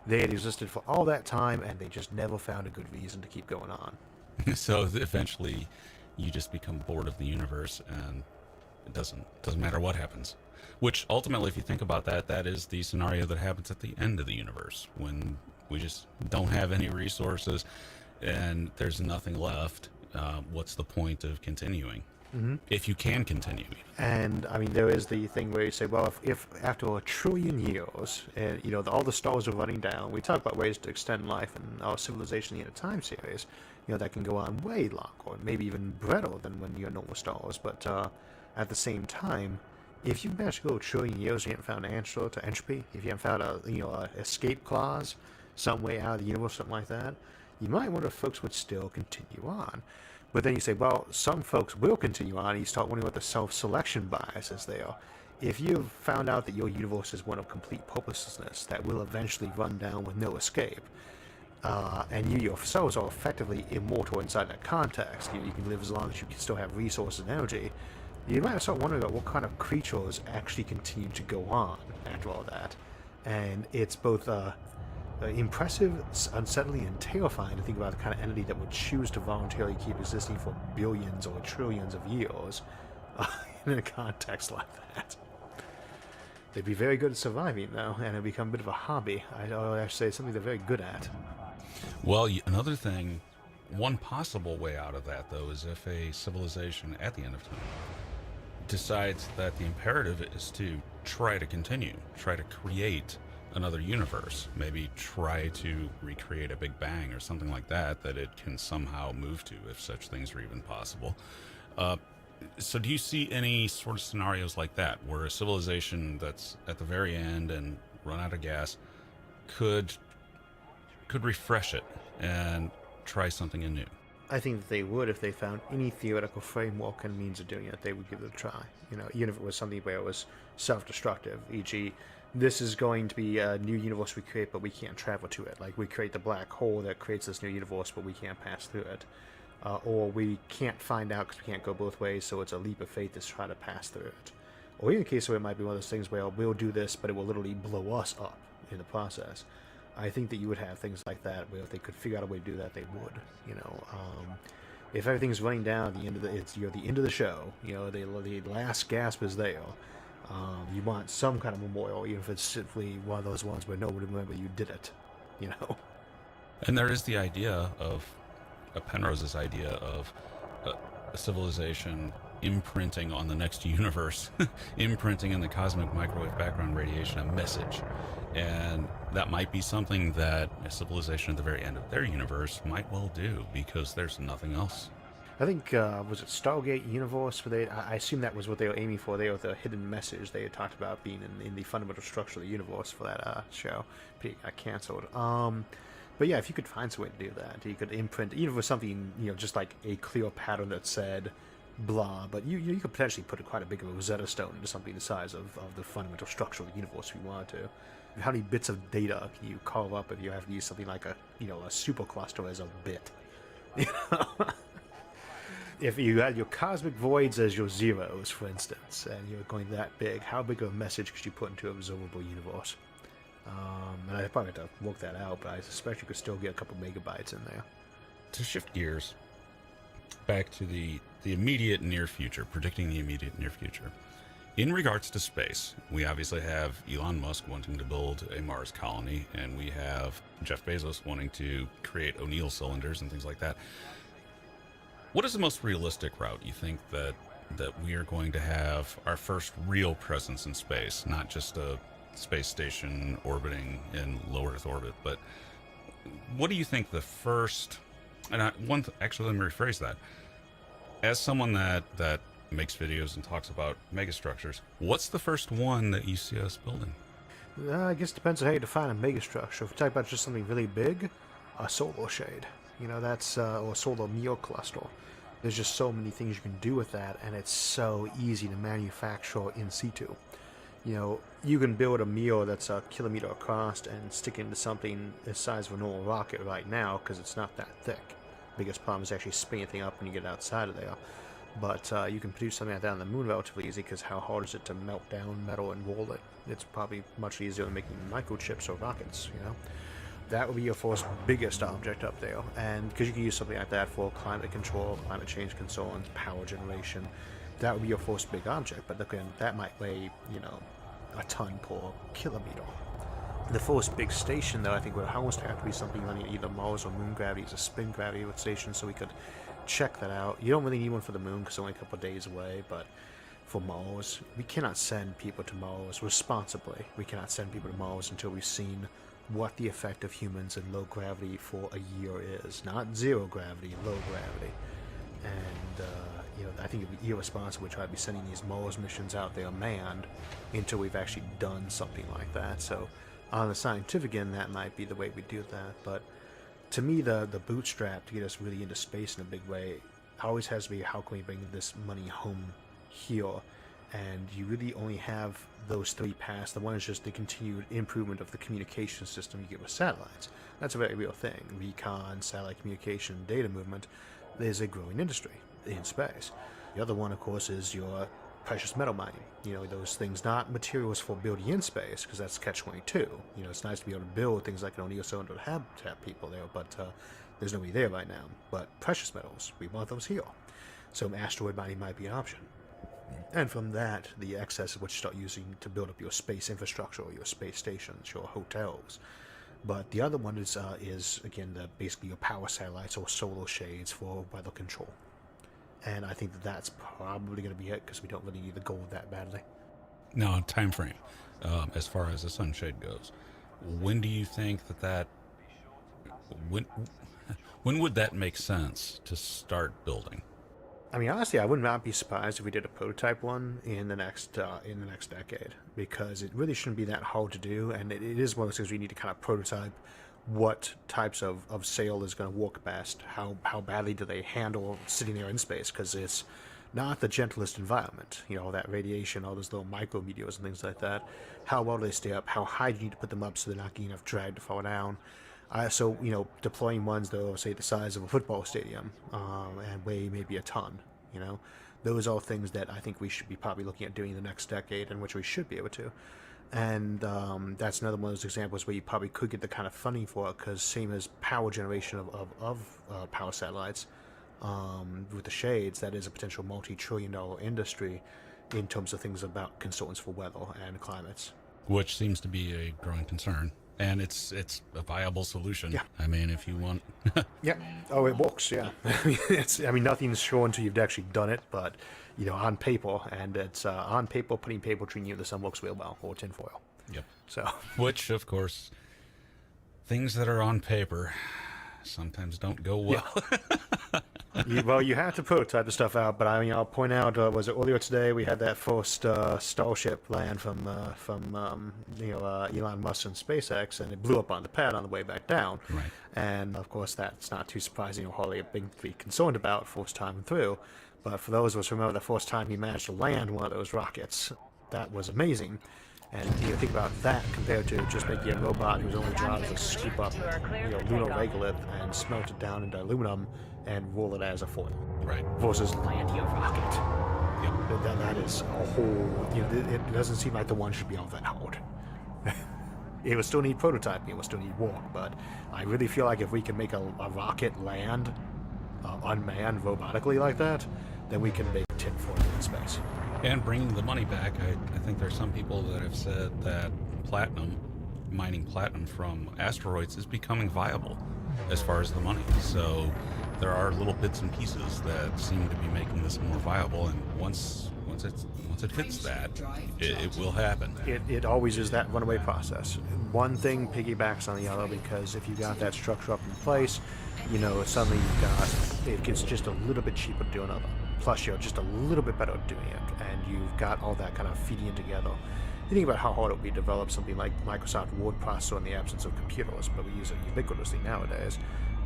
they had existed for all that time and they just never found a good reason to keep going on. So eventually you just become bored of the universe and it doesn't matter what happens. Which ultimately, if you think about that, that is the scenario that happens at the end of the universe, when we just don't have any resources and there's nothing left. What's the point of continuing? Mm-hmm. If you can continue. And I mean, there is the thing where you say, well, if after 1 trillion years, and all the stars are running down, we talk about ways to extend life in our civilization in a time series, that can go on way longer, maybe even better than when you're normal stars. But at the same time, if you manage to go 1 trillion years, you haven't found an answer to entropy. If you haven't found a escape clause, some way out of the universe, something like that, you might wonder if folks would still continue on. But then you say, well, some folks will continue on, and you start wondering what the self-selection bias is there. If you've found out that your universe is one of complete purposelessness that will eventually run down with no escape, and you yourselves are effectively immortal inside that context, you can live as long as you can still have resources and energy, you might start wondering about what kind of creatures actually continue to go on after all that. And it's both impressive, unsettling, and terrifying to think about the kind of entity that would choose to voluntarily keep existing for billions or trillions of years in a context like that. They'd be very good at surviving, though, and it'd become a bit of a hobby. I'd say something they're very good at. Well, another thing, one possible way out of that, though, is if a civilization at the end of time decides that the imperative is to try to continue, try to create another universe, maybe try to recreate a Big Bang or something like that, that it can somehow move to, if such things are even possible. So do you see any sort of scenarios like that, where a civilization that's at the very end and run out of gas could refresh it and try something anew? I think that they would if they found any theoretical framework and means of doing it. They would give it a try. Even if it was something where it was self-destructive, e.g., this is going to be a new universe we create, but we can't travel to it. Like, we create the black hole that creates this new universe, but we can't pass through it. Or we can't find out because we can't go both ways, so it's a leap of faith to try to pass through it. Or in a case where it might be one of those things where we'll do this, but it will literally blow us up in the process. I think that you would have things like that, where if they could figure out a way to do that, they would. If everything's running down at the end of the end of the show, the last gasp is there. You want some kind of memorial, even if it's simply one of those ones where nobody would remember you did it. And there is the idea of Penrose's idea of a civilization imprinting on the next universe, imprinting in the cosmic microwave background radiation a message. And that might be something that a civilization at the very end of their universe might well do, because there's nothing else. I think, was it Stargate Universe? Where I assume that was what they were aiming for. They were the hidden message they had talked about being in the fundamental structure of the universe for that show. But it got canceled. But yeah, if you could find some way to do that, you could imprint, even with something, just like a clear pattern that said blah, but you could potentially put quite a big of a Rosetta Stone into something the size of the fundamental structure of the universe if you wanted to. How many bits of data can you carve up if you have to use something like a supercluster as a bit? If you had your cosmic voids as your zeros, for instance, and you're going that big, how big of a message could you put into an observable universe? And I probably have to work that out, but I suspect you could still get a couple megabytes in there. To shift gears back to the immediate near future, predicting the immediate near future. In regards to space, we obviously have Elon Musk wanting to build a Mars colony, and we have Jeff Bezos wanting to create O'Neill cylinders and things like that. What is the most realistic route you think that we are going to have our first real presence in space, not just a space station orbiting in low Earth orbit, but what do you think the first? And actually, let me rephrase that. As someone that makes videos and talks about megastructures, what's the first one that you see us building? I guess it depends on how you define a megastructure. If we talk about just something really big, a solar shade, that's or a solar meal cluster. There's just so many things you can do with that, and it's so easy to manufacture in situ. You can build a meal that's a kilometer across and stick it into something the size of a normal rocket right now because it's not that thick. Biggest problem is actually spinning the thing up when you get outside of there. But you can produce something like that on the moon relatively easy because how hard is it to melt down metal and roll it? It's probably much easier than making microchips or rockets, That would be your first biggest object up there. And because you can use something like that for climate control, climate change concerns, power generation, that would be your first big object. But again, that might weigh, a ton per kilometer. The first big station, though, I think would almost have to be something running either Mars or moon gravity as a spin gravity station, so we could check that out. You don't really need one for the moon because it's only a couple of days away, but for Mars, we cannot send people to Mars responsibly. We cannot send people to Mars until we've seen what the effect of humans in low gravity for a year is. Not zero gravity, low gravity. And, I think it would be irresponsible to try to be sending these Mars missions out there manned until we've actually done something like that. So, on the scientific end, that might be the way we do that. But to me, the bootstrap to get us really into space in a big way always has to be how can we bring this money home here. And you really only have those three paths. The one is just the continued improvement of the communication system you get with satellites. That's a very real thing. Recon, satellite communication, data movement is a growing industry in space. The other one, of course, is your precious metal mining. Those things, not materials for building in space, because that's catch-22. It's nice to be able to build things like an O'Neill cylinder to have people there, but there's nobody there right now. But precious metals, we want those here. So asteroid mining might be an option. And from that, the excess is what you start using to build up your space infrastructure, your space stations, your hotels. But the other one is again, basically your power satellites or solar shades for weather control. And I think that's probably going to be it because we don't really need the gold that badly. Now, time frame, as far as the sunshade goes, when do you think when would that make sense to start building? I mean, honestly, I would not be surprised if we did a prototype one in the next decade, because it really shouldn't be that hard to do, and it is one of those things where you need to kind of prototype what types of sail is going to work best, how badly do they handle sitting there in space, because it's not the gentlest environment, all that radiation, all those little micrometeors and things like that. How well do they stay up? How high do you need to put them up so they're not getting enough drag to fall down? So, deploying ones that are, say, the size of a football stadium and weigh maybe a ton, those are things that I think we should be probably looking at doing in the next decade, and which we should be able to. And that's another one of those examples where you probably could get the kind of funding for it, because same as power generation of power satellites, with the shades, that is a potential multi-trillion-dollar industry in terms of things about consultants for weather and climates. Which seems to be a growing concern. And it's a viable solution. Yeah. I mean, if you want... Yeah. Oh, it works, yeah. Nothing's sure until you've actually done it, but, on paper, and it's on paper, putting paper between you and the sun works real well, or tinfoil. Yep. So. Which, of course, things that are on paper sometimes don't go well. Yeah. You have to prototype the stuff out, but I'll point out, was it earlier today we had that first Starship land from Elon Musk and SpaceX, and it blew up on the pad on the way back down. Right. And of course, that's not too surprising or hardly a big to be concerned about first time through. But for those of us who remember the first time he managed to land one of those rockets, that was amazing. And think about that compared to just making a robot whose only job is to scoop up lunar regolith and smelt it down into aluminum and roll it as a foil. Right. Versus landing a rocket. Yep. That is a whole... it doesn't seem like the one should be all that hard. It will still need prototyping, it will still need work, but I really feel like if we can make a rocket land unmanned robotically like that, then we can make tinfoil in space. And bringing the money back, I think there's some people that have said that mining platinum from asteroids is becoming viable as far as the money. So there are little bits and pieces that seem to be making this more viable, and once it hits that, it will happen. It always is that runaway process. One thing piggybacks on the other, because if you got that structure up in place, suddenly it gets just a little bit cheaper to do another. Plus, you're just a little bit better at doing it, and you've got all that kind of feeding in together. You think about how hard it would be to develop something like Microsoft Word processor in the absence of computers, but we use it ubiquitously nowadays.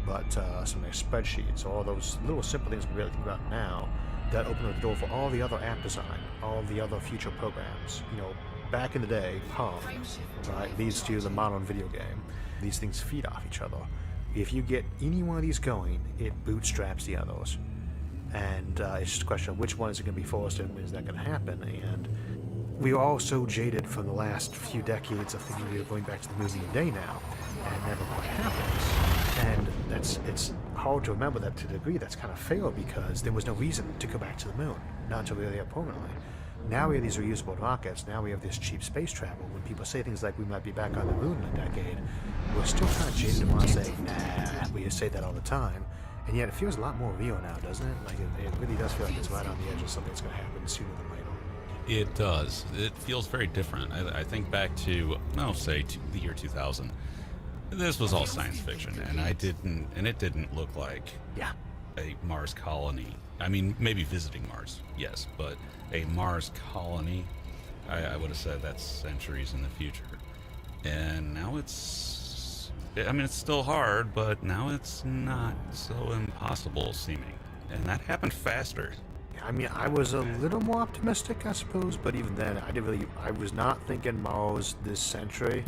But some nice spreadsheets, all those little simple things we really think about now, that open the door for all the other app design, all the other future programs. Back in the day, Palm, right, leads to the modern video game. These things feed off each other. If you get any one of these going, it bootstraps the others. And it's just a question of which one is it going to be first and when is that going to happen. And we are all so jaded from the last few decades of thinking we were going back to the moon any day now, and it never quite happens. And it's hard to remember that to the degree that's kind of failed, because there was no reason to go back to the moon, not until we were there permanently. Now we have these reusable rockets, now we have this cheap space travel. When people say things like we might be back on the moon in a decade, we're still kind of jaded and want to say, nah, we just say that all the time. And yet it feels a lot more real now, doesn't it? Like it really does feel like it's right on the edge of something that's going to happen sooner than later. It does. It feels very different. I think back to, the year 2000. This was all science fiction, and it didn't look like a Mars colony. I mean, maybe visiting Mars, yes, but a Mars colony, I would have said that's centuries in the future. And now it's still hard, but now it's not so impossible seeming. And that happened faster. I mean, I was a little more optimistic, I suppose, but even then, I was not thinking Mars this century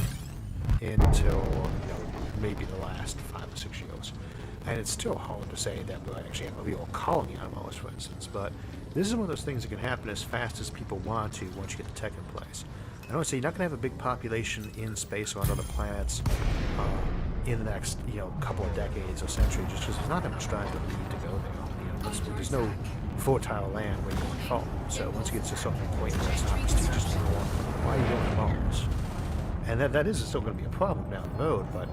until, maybe the last 5 or 6 years. And it's still hard to say that we'll actually have a real colony on Mars, for instance, but this is one of those things that can happen as fast as people want to once you get the tech in place. I don't say you're not going to have a big population in space or on other planets in the next, couple of decades or centuries, just because there's not that much time to need to go there. There's no fertile land where you want to fall. So once you get to a certain point, that's not prestigious anymore. Why are you going to Mars? And that is still going to be a problem down the road, but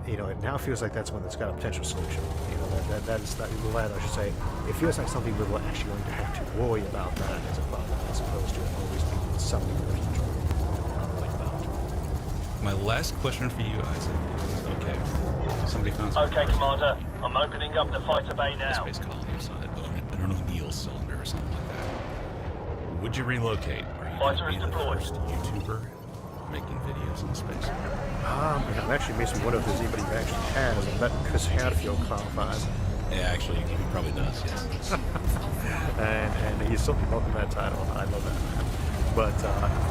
it now feels like that's one that's got a potential solution. That is that glad I should say. It feels like something we're actually going to have to worry about that as a problem, as opposed to it always being something in the future to think about. My last question for you, Isaac. Okay. Somebody found some. Okay, Commander. I'm opening up the fighter bay now. Space colony side. An O'Neill cylinder or something like that. Would you relocate? Are you going to be the first YouTuber making videos in space? I'm actually makes me wonder if there's anybody who actually has, and that Chris Hadfield qualifies. Yeah, actually, he probably does, yes. and he's certainly welcome that title. I love that man. But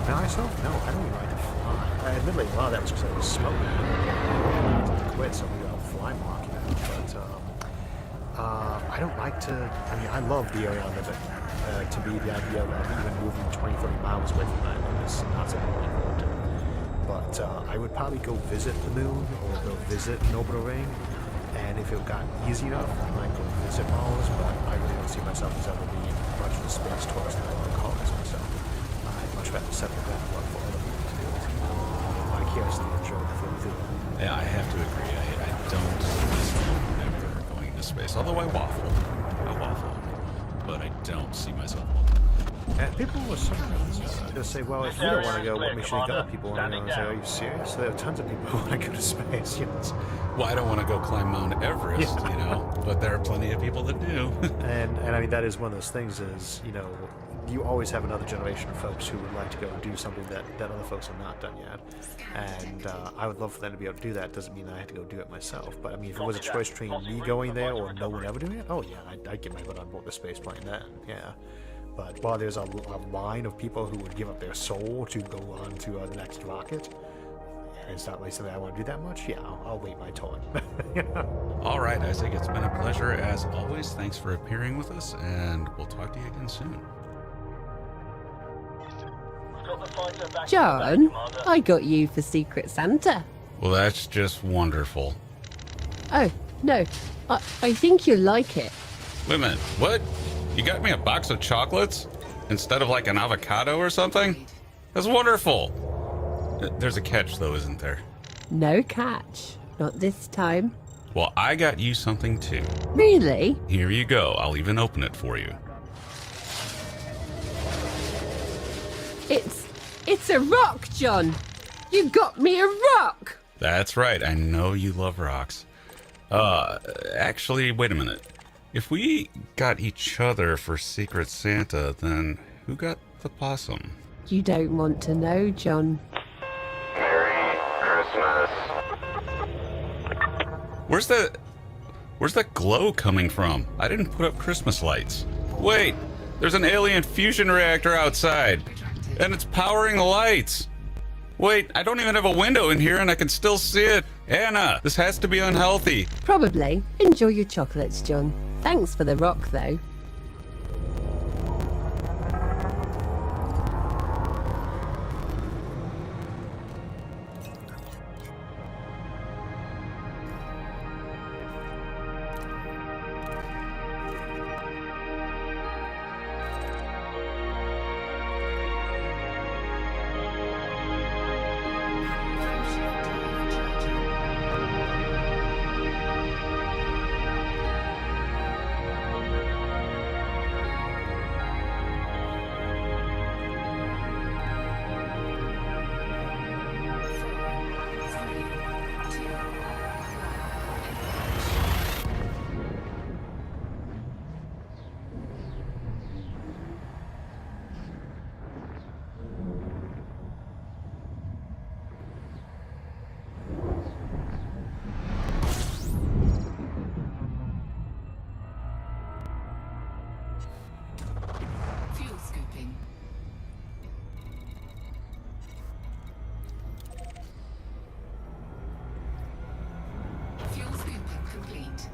myself, no, I don't even like to fly. Admittedly, a lot of that was because I was smoking. I quit, so we got fly walk, But I don't like to. I mean, I love the area of it. To be the idea of even moving 20, 30 miles away from that is not something I look forward to. But I would probably go visit the moon or go visit an orbital ring. And if it got easy enough, I might go visit Mars, but I really don't see myself as ever being much of a space tourist that I want to call this myself. I'd much rather settle down and work for other people to do it. Vicariously enjoy the full thing. Yeah, I have to agree. I don't see myself ever going into space, although I waffle, but I don't see myself. And people will sometimes they'll say, well, if you don't want to go, what makes you think other people want to go? And I say, are you serious? There are tons of people who want to go to space. Well, I don't want to go climb Mount Everest, but there are plenty of people that do. and I mean, that is one of those things is, you always have another generation of folks who would like to go and do something that other folks have not done yet. And I would love for them to be able to do that. Doesn't mean I had to go do it myself. But I mean, if it was a choice between me going there or no one ever doing it, oh yeah, I'd get my butt on board the space plane then, yeah. But while there's a line of people who would give up their soul to go on to the next rocket, and it's not really something I want to do that much, yeah, I'll wait my turn. All right, Isaac, it's been a pleasure as always. Thanks for appearing with us, and we'll talk to you again soon. John, I got you for Secret Santa. Well, that's just wonderful. Oh, no, I think you'll like it. Wait a minute, what? You got me a box of chocolates instead of like an avocado or something? That's wonderful. There's a catch though, isn't there? No catch. Not this time. Well, I got you something too. Really? Here you go. I'll even open it for you. It's a rock, John. You got me a rock. That's right. I know you love rocks. Actually, wait a minute. If we got each other for Secret Santa, then who got the possum? You don't want to know, John. Merry Christmas. Where's that glow coming from? I didn't put up Christmas lights. Wait, there's an alien fusion reactor outside, and it's powering the lights. Wait, I don't even have a window in here and I can still see it. Anna, this has to be unhealthy. Probably. Enjoy your chocolates, John. Thanks for the rock, though. Fuel scooping. Fuel scooping complete.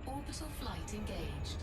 Orbital flight engaged.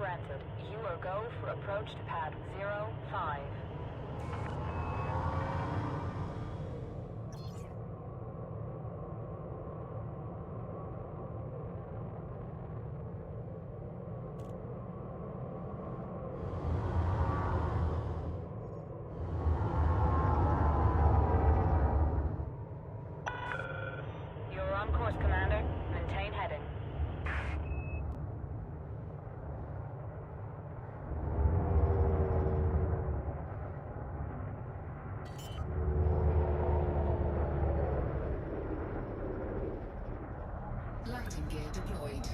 granted. You are go for approach to pad 05. You're on course, Commander. Maintain heading. Lighting gear deployed.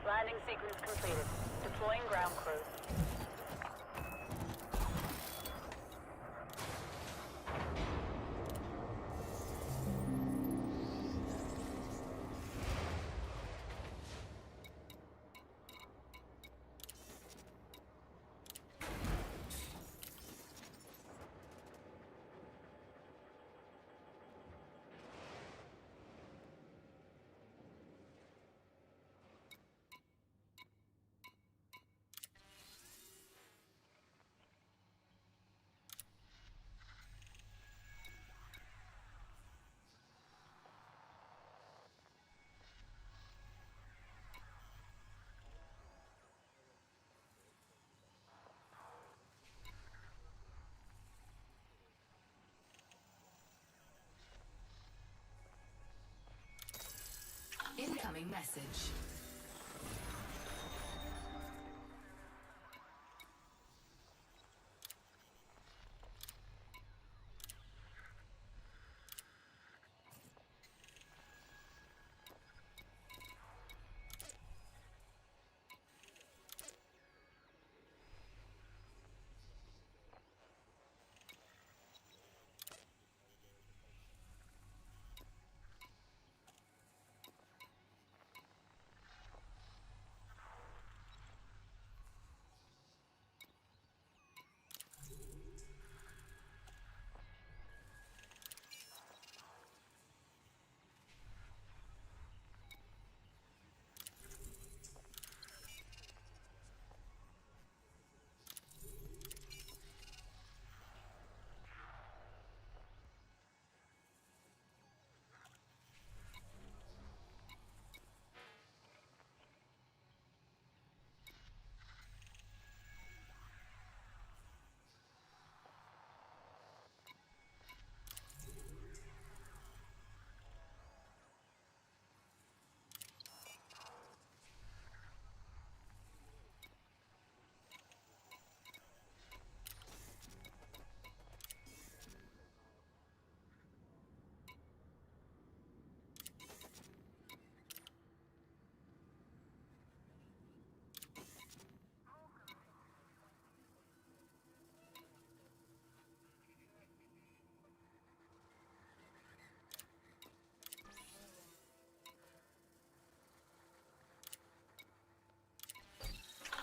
Landing sequence completed. Deploying ground crew. Incoming message.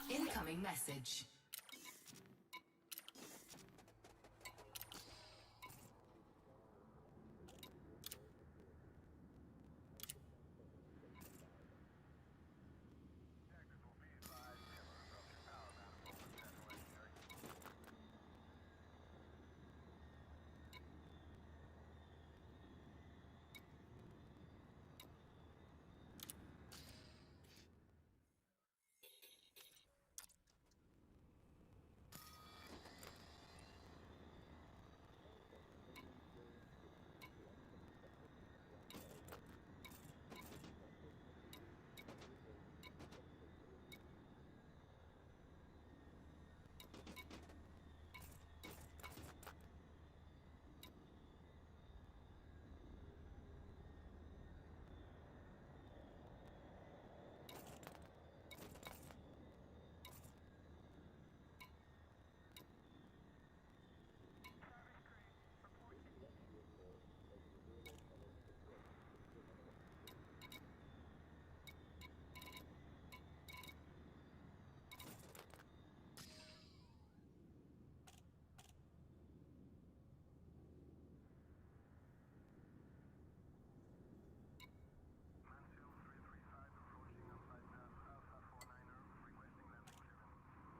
Incoming message.